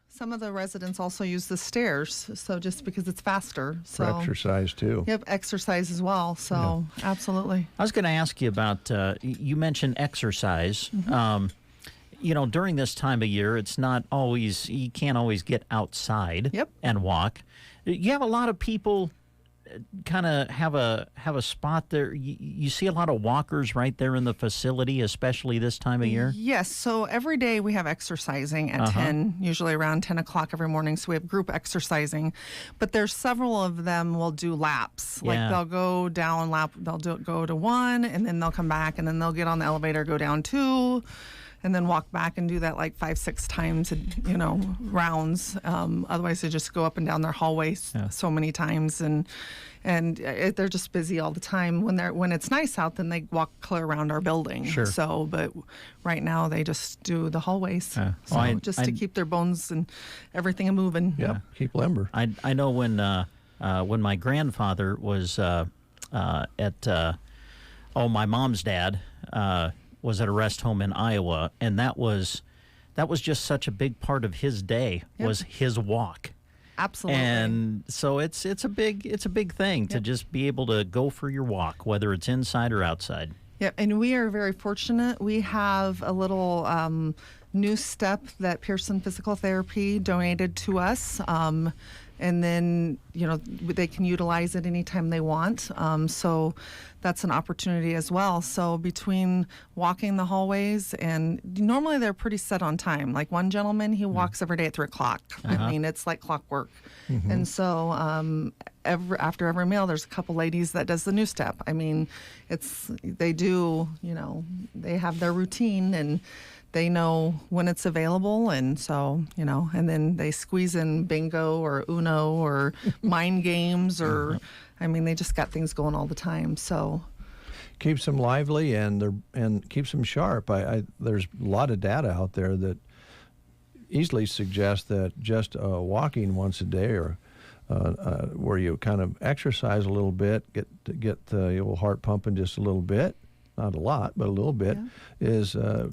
Some of the residents also use the stairs, so just because it's faster. So For exercise, too. Yep, exercise as well. So absolutely. I was going to ask you about, you mentioned exercise. During this time of year, it's not always, you can't always get outside and walk. You have a lot of people kind of have a spot there. You see a lot of walkers right there in the facility, especially this time of year? Yes. So every day we have exercising at 10, usually around 10 o'clock every morning. So we have group exercising. But there's several of them will do laps. Yeah. Like they'll go down lap, go to 1, and then they'll come back, and then they'll get on the elevator, go down 2, and then walk back and do that like 5-6 times, rounds. Otherwise, they just go up and down their hallways so many times, and they're just busy all the time. When it's nice out, then they walk clear around our building. Sure. So, but right now they just do the hallways, to keep their bones and everything moving. Yeah, keep limber. I know when my grandfather was my mom's dad. Was at a rest home in Iowa, and that was just such a big part of his day was his walk. Absolutely. And so it's a big thing to just be able to go for your walk, whether it's inside or outside. Yep, and we are very fortunate. We have a little new step that Pearson Physical Therapy donated to us. And then, they can utilize it anytime they want. So that's an opportunity as well. So between walking the hallways, and normally they're pretty set on time. Like one gentleman, he walks every day at 3 o'clock. I mean, it's like clockwork. And so after every meal, there's a couple ladies that does the new step. I mean, they have their routine, and they know when it's available, and so, and then they squeeze in bingo or Uno or mind games, or, they just got things going all the time, so. Keeps them lively and keeps them sharp. There's a lot of data out there that easily suggests that just walking once a day, or where you kind of exercise a little bit, get the old heart pumping just a little bit, not a lot, but a little bit,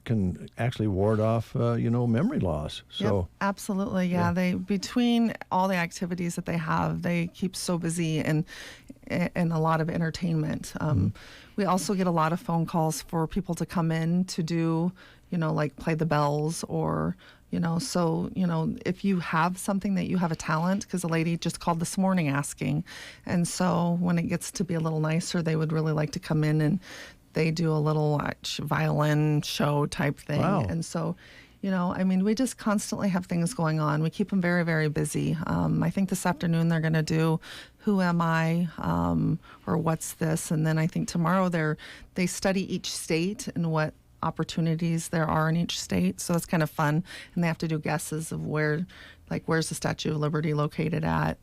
can actually ward off, memory loss. So yep, absolutely, yeah. They, between all the activities that they have, they keep so busy and a lot of entertainment. We also get a lot of phone calls for people to come in to do, like play the bells, or so, if you have something that you have a talent, because a lady just called this morning asking, and so when it gets to be a little nicer, they would really like to come in, and they do a little violin show type thing. Wow. And so, we just constantly have things going on. We keep them very, very busy. I think this afternoon they're going to do Who Am I, or What's This? And then I think tomorrow they study each state and what opportunities there are in each state. So it's kind of fun. And they have to do guesses of where's the Statue of Liberty located at,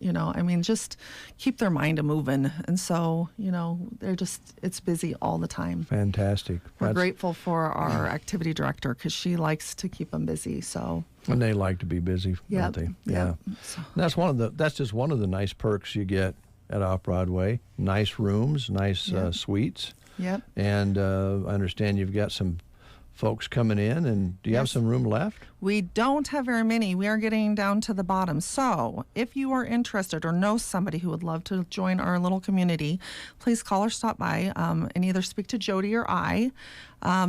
just keep their mind a-moving. And so, it's busy all the time. Fantastic. We're grateful for our activity director, because she likes to keep them busy, so. And they like to be busy, don't they? Yeah. So. That's just one of the nice perks you get at Off-Broadway. Nice rooms, nice suites. Yep. And I understand you've got some folks coming in, and do you have some room left? We don't have very many. We are getting down to the bottom. So if you are interested or know somebody who would love to join our little community, please call or stop by and either speak to Jody or I.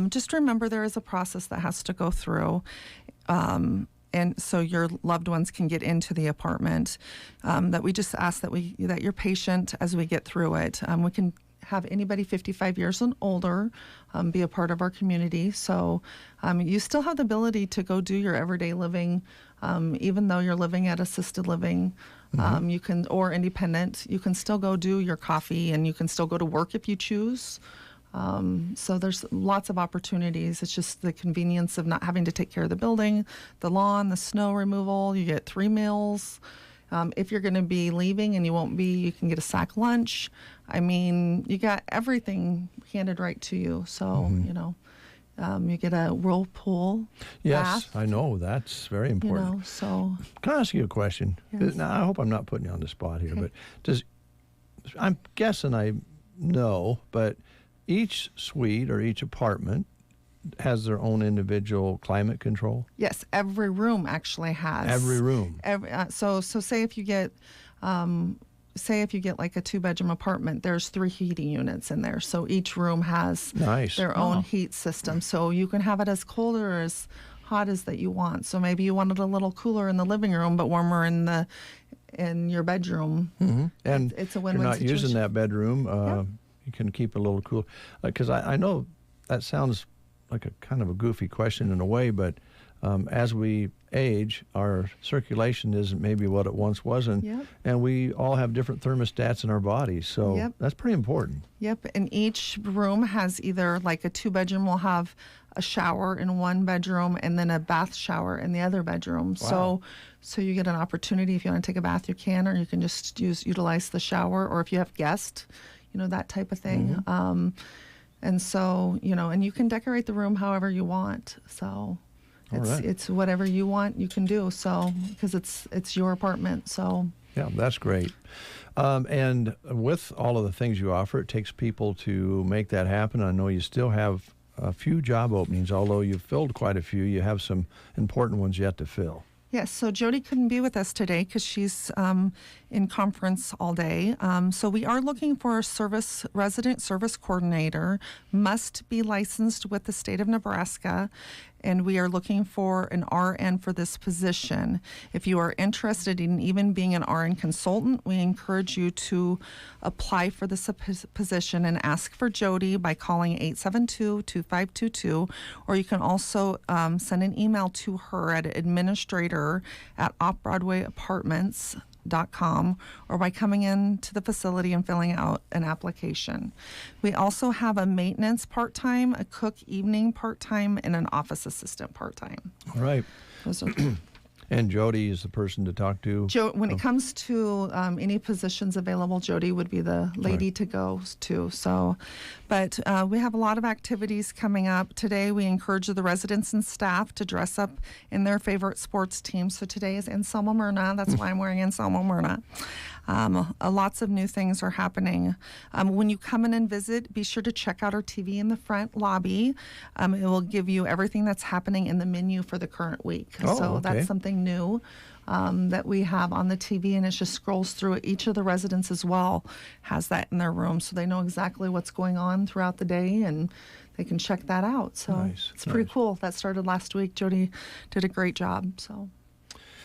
Just remember, there is a process that has to go through. And so your loved ones can get into the apartment. That we just ask that you're patient as we get through it. We can have anybody 55 years and older be a part of our community. So you still have the ability to go do your everyday living, even though you're living at assisted living. You can, or independent, you can still go do your coffee, and you can still go to work if you choose. So there's lots of opportunities. It's just the convenience of not having to take care of the building, the lawn, the snow removal. You get 3 meals. If you're going to be leaving and you won't be, you can get a sack lunch. You got everything handed right to you. So, you get a whirlpool Yes, bath. I know. That's very important. So. Can I ask you a question? Yes. Now, I hope I'm not putting you on the spot here, but I'm guessing I know, but each suite or each apartment has their own individual climate control? Yes, every room actually has. Every room. So say if you get like a 2-bedroom apartment, there's 3 heating units in there. So each room has their own heat system. So you can have it as cold or as hot as that you want. So maybe you want it a little cooler in the living room, but warmer in your bedroom. Mm-hmm. And it's a win-win you're not situation. using that bedroom. You can keep it a little cool. Because I know that sounds like a kind of a goofy question in a way, but as we age, our circulation isn't maybe what it once was, and we all have different thermostats in our bodies, so that's pretty important. Yep, and each room has either like a 2-bedroom will have a shower in one bedroom and then a bath shower in the other bedroom. Wow. So you get an opportunity if you want to take a bath, you can, or you can just utilize the shower, or if you have guests, that type of thing. Mm-hmm. And so, and you can decorate the room however you want. So it's whatever you want, you can do. So, because it's your apartment. So. Yeah, that's great. And with all of the things you offer, it takes people to make that happen. I know you still have a few job openings, although you've filled quite a few. You have some important ones yet to fill. Yes, so Jody couldn't be with us today because she's in conference all day. So we are looking for a resident service coordinator, must be licensed with the state of Nebraska, and we are looking for an RN for this position. If you are interested in even being an RN consultant, we encourage you to apply for this position and ask for Jody by calling 872-2522, or you can also send an email to her at administrator@offbroadwayapartments.com, or by coming into the facility and filling out an application. We also have a maintenance part-time, a cook evening part-time, and an office assistant part-time. All right. Those are And Jody is the person to talk to? When it comes to any positions available, Jody would be the lady to go to. So, but we have a lot of activities coming up. Today, we encourage the residents and staff to dress up in their favorite sports team. So today is Anselmo Myrna. That's why I'm wearing Anselmo Myrna. Lots of new things are happening. When you come in and visit, be sure to check out our TV in the front lobby. It will give you everything that's happening in the menu for the current week. So that's something new that we have on the TV, and it just scrolls through it. Each of the residents as well has that in their room, so they know exactly what's going on throughout the day, and they can check that out. So it's pretty cool. That started last week. Jody did a great job. So.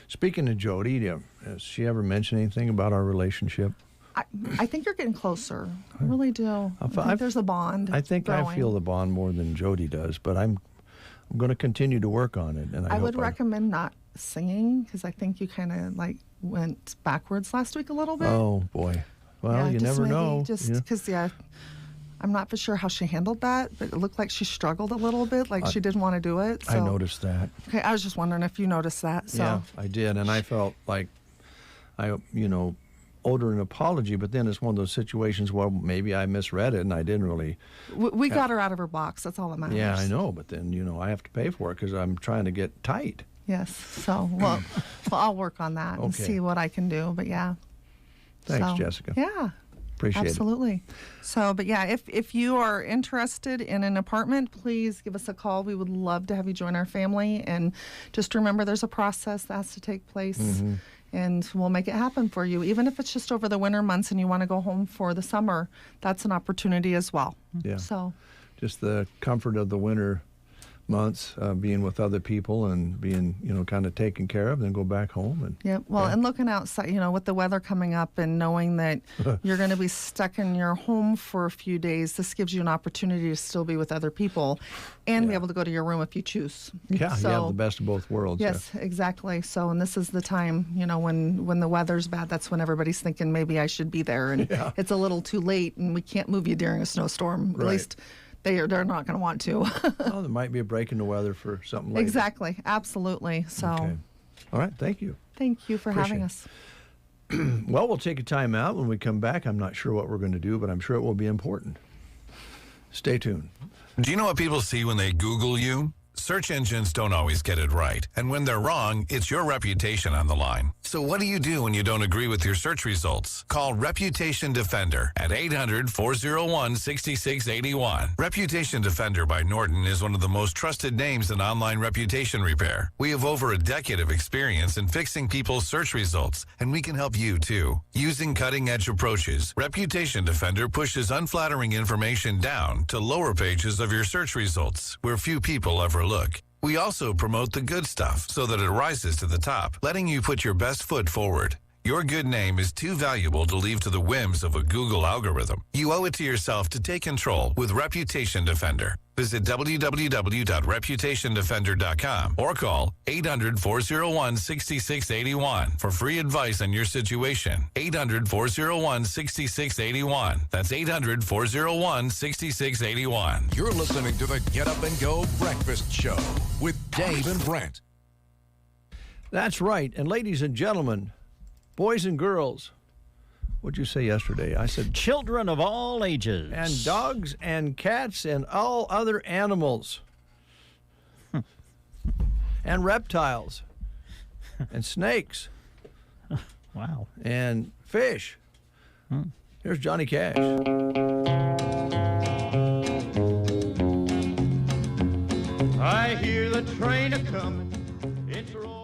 Speaking of Jody, has she ever mentioned anything about our relationship? I think you're getting closer. I really do. I think there's a bond. I think growing. I feel the bond more than Jody does, but I'm going to continue to work on it. And I would recommend not singing, because I think you kind of went backwards last week a little bit. Oh boy. Well, you never know. Just because, I'm not for sure how she handled that, but it looked like she struggled a little bit, like she didn't want to do it. So. I noticed that. Okay, I was just wondering if you noticed that. So. Yeah, I did, and I felt like I owed her an apology, but then it's one of those situations where maybe I misread it and I didn't really. We got her out of her box. That's all that matters. Yeah, I know, but then I have to pay for it because I'm trying to get tight. Yes, so well I'll work on that and see what I can do. But yeah. Thanks, Jessica. Yeah. Appreciate it. Absolutely. So, but yeah, if you are interested in an apartment, please give us a call. We would love to have you join our family. And just remember, there's a process that has to take place, and we'll make it happen for you. Even if it's just over the winter months and you want to go home for the summer, that's an opportunity as well. Yeah. So, just the comfort of the winter months, being with other people and being, kind of taken care of, then go back home. And and looking outside, with the weather coming up and knowing that you're going to be stuck in your home for a few days, this gives you an opportunity to still be with other people and be able to go to your room if you choose. Yeah, you have the best of both worlds. Yes, exactly. So, and this is the time, when the weather's bad, that's when everybody's thinking maybe I should be there, and it's a little too late and we can't move you during a snowstorm. At least they're not going to want to. Well, there might be a break in the weather for something later. Exactly. Absolutely. So. Okay. All right. Thank you. Thank you for having us. Well, we'll take a time out. When we come back, I'm not sure what we're going to do, but I'm sure it will be important. Stay tuned. Do you know what people see when they Google you? Search engines don't always get it right. And when they're wrong, it's your reputation on the line. So what do you do when you don't agree with your search results? Call Reputation Defender at 800-401-6681. Reputation Defender by Norton is one of the most trusted names in online reputation repair. We have over a decade of experience in fixing people's search results, and we can help you too. Using cutting-edge approaches, Reputation Defender pushes unflattering information down to lower pages of your search results, where few people ever look. We also promote the good stuff so that it rises to the top, letting you put your best foot forward. Your good name is too valuable to leave to the whims of a Google algorithm. You owe it to yourself to take control with Reputation Defender. Visit www.reputationdefender.com or call 800-401-6681 for free advice on your situation. 800-401-6681. That's 800-401-6681. You're listening to the Get Up and Go Breakfast Show with Dave and Brent. That's right. And ladies and gentlemen, boys and girls, what'd you say yesterday? I said children of all ages. And dogs and cats and all other animals. And reptiles. And snakes. Wow. And fish. Here's Johnny Cash. I hear the train a-coming. It's rolling.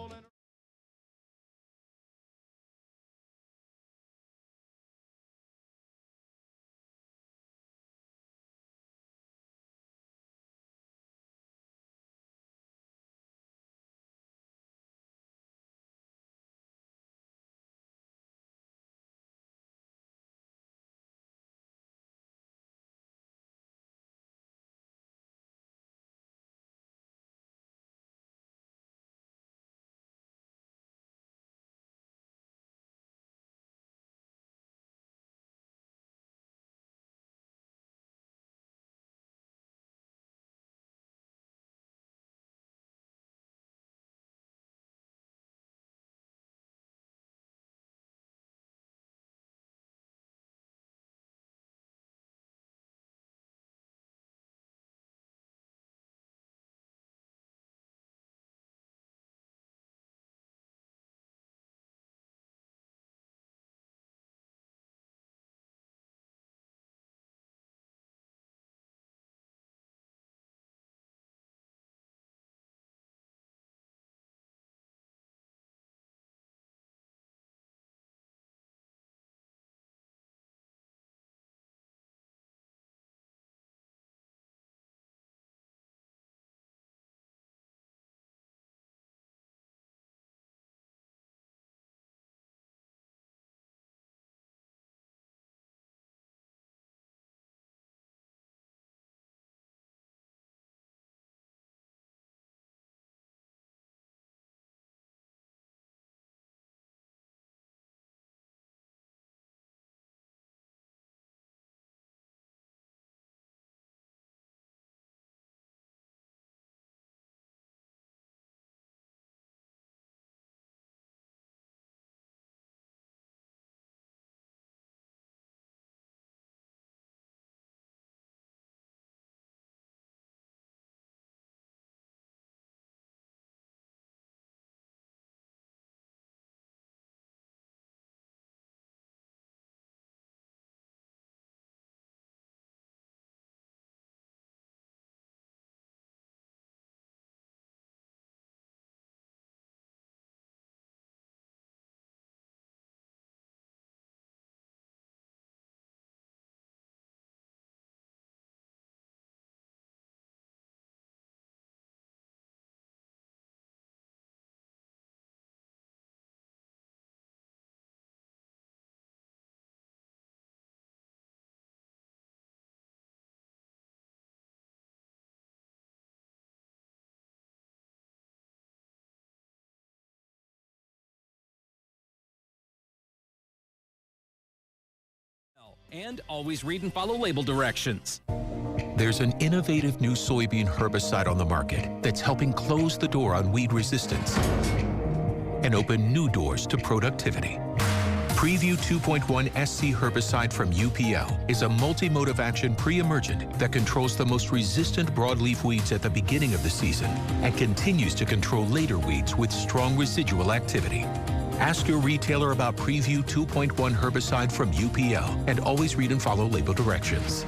And always read and follow label directions. There's an innovative new soybean herbicide on the market that's helping close the door on weed resistance and open new doors to productivity. Preview 2.1 SC herbicide from UPL is a multi-mode of action pre-emergent that controls the most resistant broadleaf weeds at the beginning of the season and continues to control later weeds with strong residual activity. Ask your retailer about Preview 2.1 herbicide from UPL and always read and follow label directions.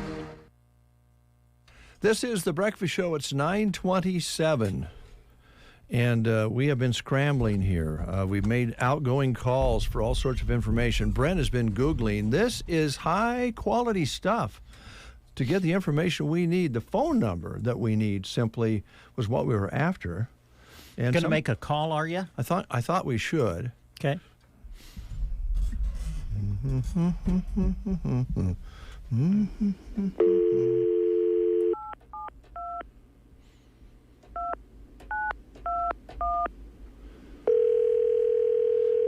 This is the Breakfast Show. It's 9:27, and we have been scrambling here. We've made outgoing calls for all sorts of information. Brent has been Googling. This is high-quality stuff. To get the information we need, the phone number that we need simply was what we were after. And Going to make a call, are you? I thought we should. Okay.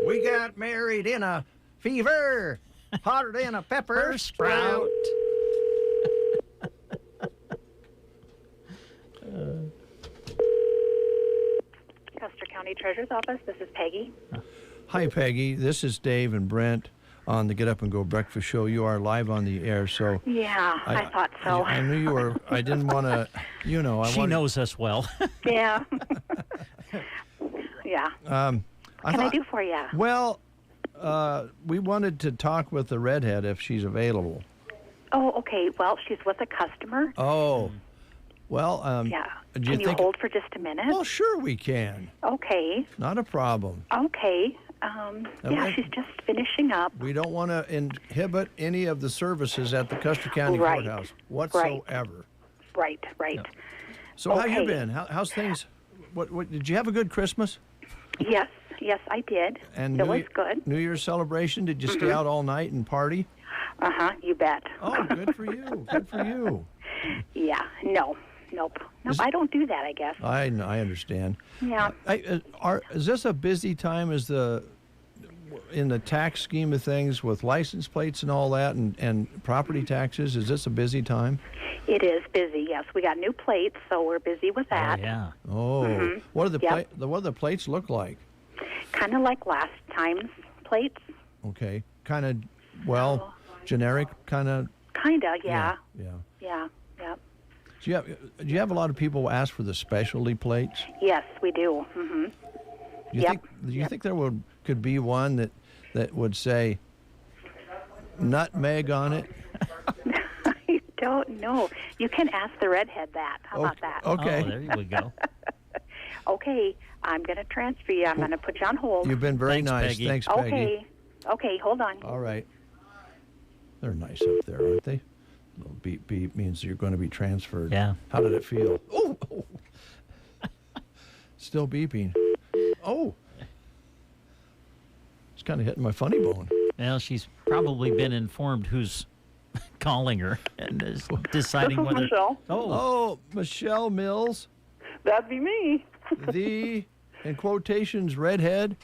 We got married in a fever, hotter than a pepper sprout. Custer County Treasurer's Office. This is Peggy. Hi, Peggy. This is Dave and Brent on the Get Up and Go Breakfast Show. You are live on the air, so... Yeah, I thought so. I knew you were... I didn't want to... She knows us well. Yeah. Yeah. What can I do for you? Well, we wanted to talk with the redhead if she's available. Oh, okay. Well, she's with a customer. Oh. Well, yeah. do Can you hold for just a minute? Well, sure we can. Okay. Not a problem. Okay. Yeah, she's just finishing up. We don't want to inhibit any of the services at the Custer County Courthouse whatsoever. Right. No. So how you been? How's things? What did you have a good Christmas? Yes, I did. And it was good. New Year's celebration? Did you stay out all night and party? You bet. Oh, good for you. Good for you. Yeah. Nope. I don't do that, I guess. I understand. Yeah. Is this a busy time in the tax scheme of things with license plates and all that and property taxes? Is this a busy time? It is busy, yes. We got new plates, so we're busy with that. Oh, yeah. Oh. What do the plates look like? Kind of like last time's plates. Okay. Kind of, generic kind of? Kind of, yeah. Yeah. Yeah. Do you have a lot of people ask for the specialty plates? Yes, we do. Mm-hmm. Do you think there could be one that would say nutmeg on it? I don't know. You can ask the redhead that. How about that? Okay. Oh, there we go. Okay, I'm going to transfer you. I'm going to put you on hold. You've been very nice. Peggy. Thanks, Peggy. Okay, hold on. All right. They're nice up there, aren't they? A little beep beep means you're going to be transferred. Yeah. How did it feel? Oh. Still beeping. Oh. It's kind of hitting my funny bone. Well, she's probably been informed who's calling her and is deciding whether... Michelle. Oh, Michelle Mills. That'd be me. The, in quotations, redhead.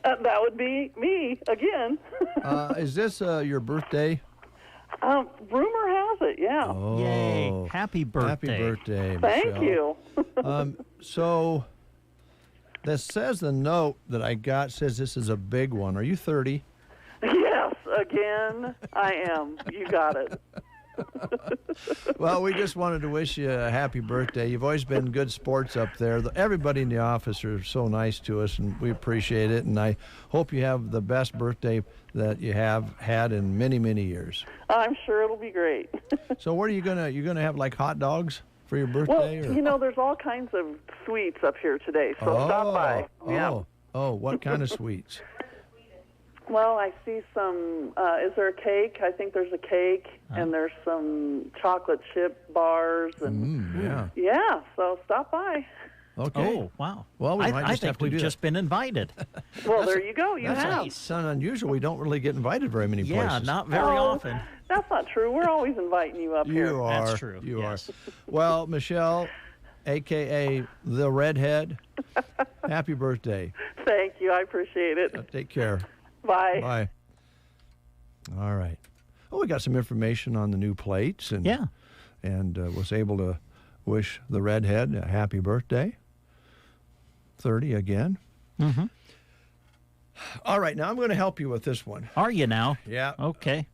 That would be me again. Is this your birthday? Rumor has it, yeah. Oh. Yay. Happy birthday. Happy birthday, Thank Michelle. you. So, this says the note that I got says this is a big one. Are you 30? Yes, again, I am. You got it. Well, we just wanted to wish you a happy birthday. You've always been good sports up there. Everybody in the office are so nice to us, and we appreciate it. And I hope you have the best birthday that you have had in many, many years. I'm sure it'll be great. So what are you gonna have, like hot dogs for your birthday? Well, there's all kinds of sweets up here today, so stop by. Yeah. Oh, what kind of sweets? Well, I see some, is there a cake? I think there's a cake, and there's some chocolate chip bars. And yeah, so stop by. Okay. Oh, wow. Well, I think we've just been invited. Well, there you go. You have. It's unusual. We don't really get invited very many places. Yeah, not very often. That's not true. We're always inviting you up here. You are. That's true. You are. Well, Michelle, a.k.a. the redhead, happy birthday. Thank you. I appreciate it. Take care. Bye. Bye. All right. Oh, we got some information on the new plates, and was able to wish the redhead a happy birthday. 30 again. Mm-hmm. All right, now I'm going to help you with this one. Are you now? Yeah. Okay.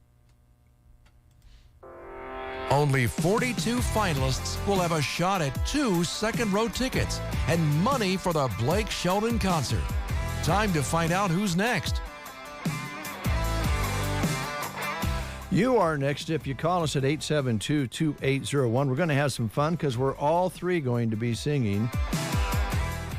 Only 42 finalists will have a shot at 2 second-row tickets and money for the Blake Shelton concert. Time to find out who's next. You are next if you call us at 872-2801. We're going to have some fun because we're all three going to be singing.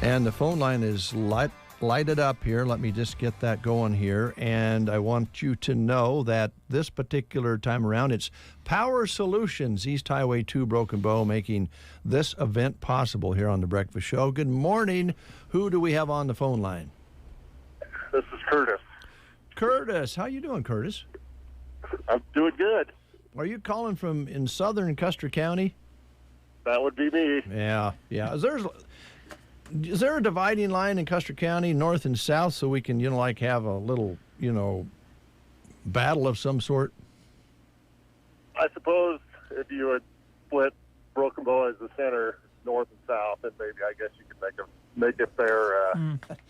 And the phone line is lighted up here. Let me just get that going here. And I want you to know that this particular time around, it's Power Solutions, East Highway 2, Broken Bow, making this event possible here on The Breakfast Show. Good morning. Who do we have on the phone line? This is Curtis. Curtis. How you doing, Curtis? I'm doing good. Are you calling from in southern Custer County? That would be me. Yeah. Is there a dividing line in Custer County, north and south, so we can, like have a little, battle of some sort? I suppose if you would split Broken Bow as the center, north and south, then maybe I guess you could make a fair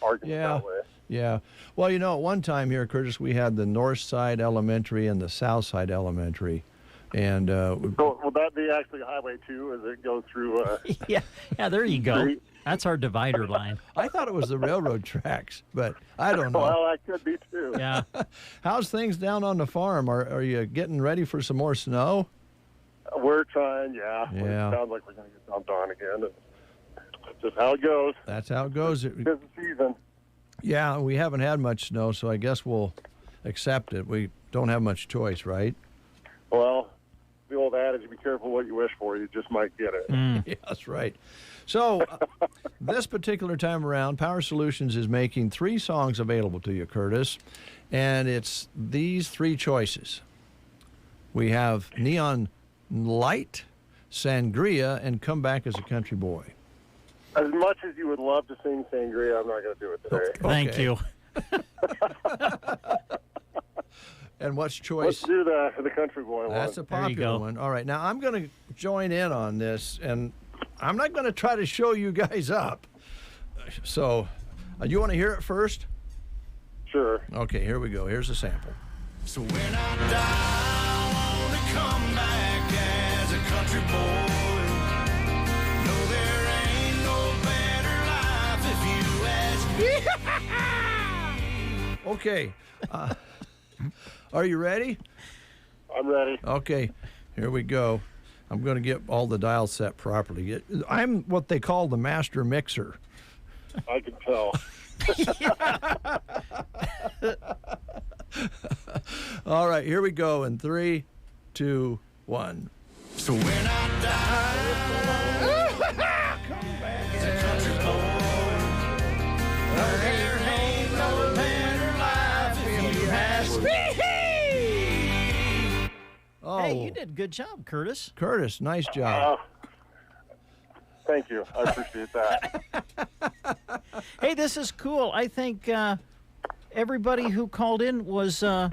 argument that way. Yeah. Well, at one time here, Curtis, we had the North Side Elementary and the South Side Elementary. And so will that be actually Highway 2 as it goes through? Yeah, there you go. That's our divider line. I thought it was the railroad tracks, but I don't know. Well, that could be too. Yeah. How's things down on the farm? Are you getting ready for some more snow? We're trying, yeah. It sounds like we're going to get dumped on again. That's just how it goes. That's how it goes. It's the season. Yeah, we haven't had much snow, so I guess we'll accept it. We don't have much choice, right? Well, the old adage, be careful what you wish for, you just might get it. Yeah, that's right. So this particular time around, Power Solutions is making 3 songs available to you, Curtis, and it's these 3 choices. We have Neon Light, Sangria, and Come Back as a Country Boy. As much as you would love to sing Sangria, I'm not going to do it today. Thank you. And what's choice? Let's do the country boy one. That's a popular one. All right. Now, I'm going to join in on this, and I'm not going to try to show you guys up. So, you want to hear it first? Sure. Okay, here we go. Here's a sample. So when I die, I want to come back as a country boy. No, there ain't no better life if you ask me. Okay. Are you ready? I'm ready. Okay, here we go. I'm going to get all the dials set properly. I'm what they call the master mixer. I can tell. All right, here we go in 3, 2, 1. So when I die, come back as a country boy. There ain't no better life if you ask me. Oh, Hey, you did a good job, Curtis. Curtis, nice job. Thank you. I appreciate that. Hey, this is cool. I think everybody who called in was a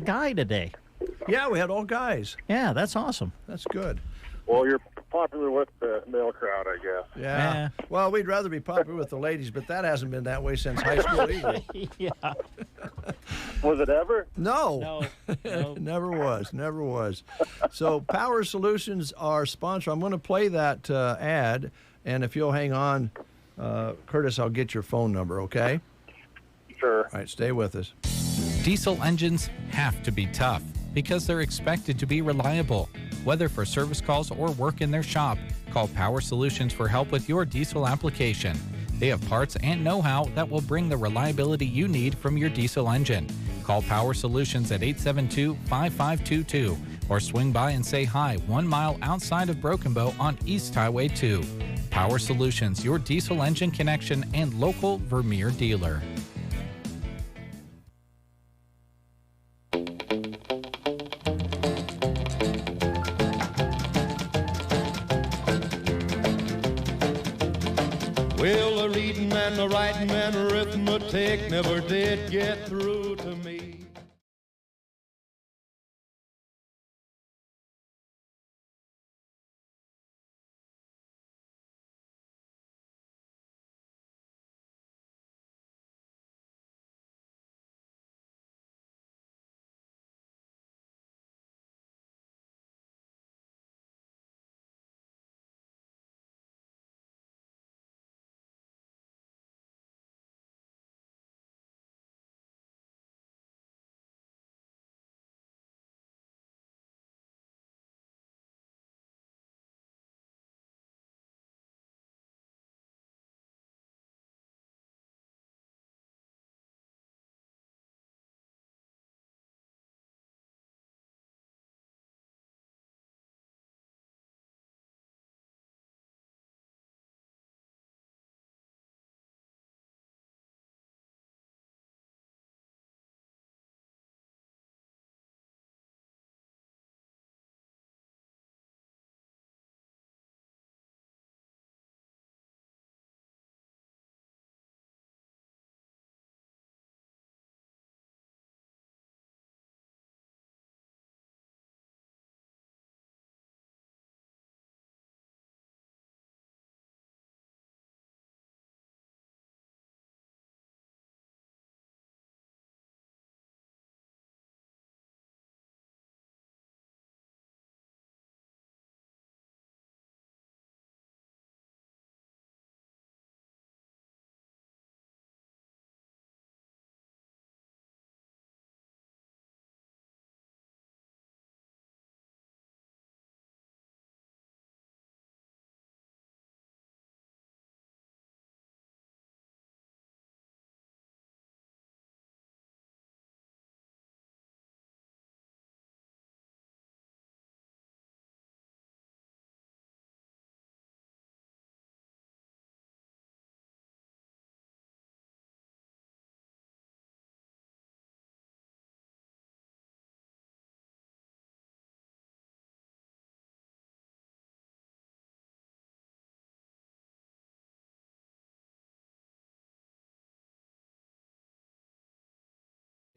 guy today. Yeah, we had all guys. Yeah, that's awesome. That's good. Well, you're popular with the male crowd, I guess. Yeah. Well, we'd rather be popular with the ladies, but that hasn't been that way since high school either. Yeah. Was it ever? No. Never was. So Power Solutions, our sponsor. I'm going to play that ad, and if you'll hang on, Curtis, I'll get your phone number, okay? Sure. All right, stay with us. Diesel engines have to be tough because they're expected to be reliable. Whether for service calls or work in their shop, call Power Solutions for help with your diesel application. They have parts and know-how that will bring the reliability you need from your diesel engine. Call Power Solutions at 872-5522 or swing by and say hi 1 mile outside of Broken Bow on East Highway 2. Power Solutions, your diesel engine connection and local Vermeer dealer. Well, the reading and the writing and arithmetic never did get through to me.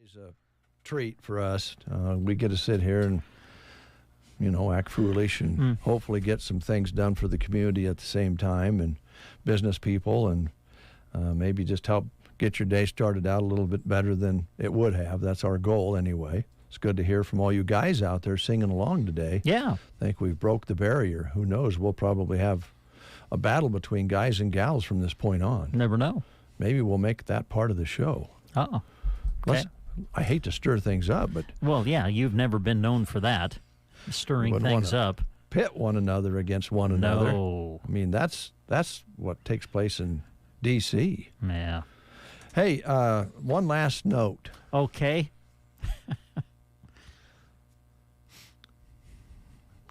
It's a treat for us. We get to sit here and, act foolish and hopefully get some things done for the community at the same time, and business people, and maybe just help get your day started out a little bit better than it would have. That's our goal anyway. It's good to hear from all you guys out there singing along today. Yeah. I think we've broke the barrier. Who knows? We'll probably have a battle between guys and gals from this point on. Never know. Maybe we'll make that part of the show. Uh-oh. Okay. I hate to stir things up, but... Well, yeah, you've never been known for that, stirring things up. Pit one another against one another. No. I mean, that's what takes place in D.C. Yeah. Hey, one last note. Okay.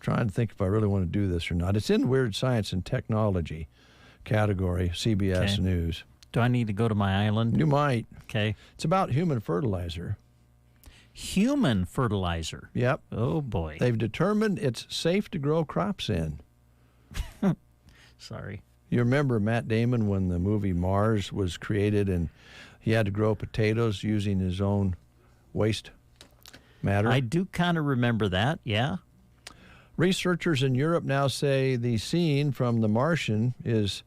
Trying to think if I really want to do this or not. It's in Weird Science and Technology category, CBS News. Do I need to go to my island? You might. Okay. It's about human fertilizer. Human fertilizer? Yep. Oh, boy. They've determined it's safe to grow crops in. Sorry. You remember Matt Damon when the movie Mars was created and he had to grow potatoes using his own waste matter? I do kind of remember that, yeah. Researchers in Europe now say the scene from The Martian is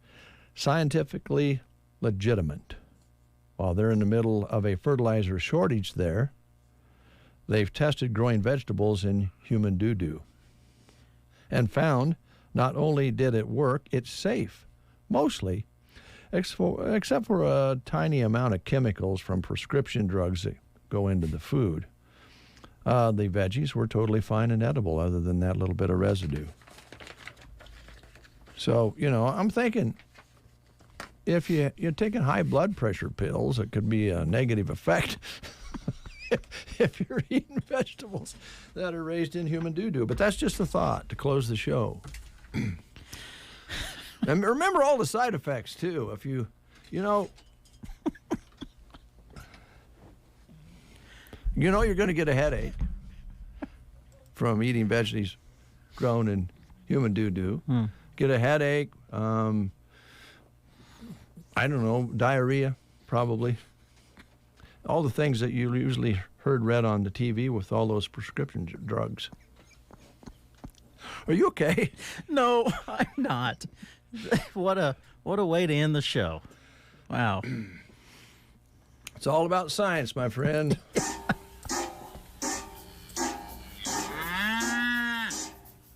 scientifically legitimate. While they're in the middle of a fertilizer shortage there, they've tested growing vegetables in human doo-doo and found not only did it work, it's safe, mostly, except for a tiny amount of chemicals from prescription drugs that go into the food. The veggies were totally fine and edible other than that little bit of residue. So, I'm thinking if you're taking high blood pressure pills, it could be a negative effect if you're eating vegetables that are raised in human doo-doo. But that's just a thought to close the show. And remember all the side effects, too. If you're going to get a headache from eating veggies grown in human doo-doo. Get a headache, I don't know, diarrhea, probably. All the things that you usually read on the TV with all those prescription drugs. Are you okay? No, I'm not. What a way to end the show. Wow. It's all about science, my friend.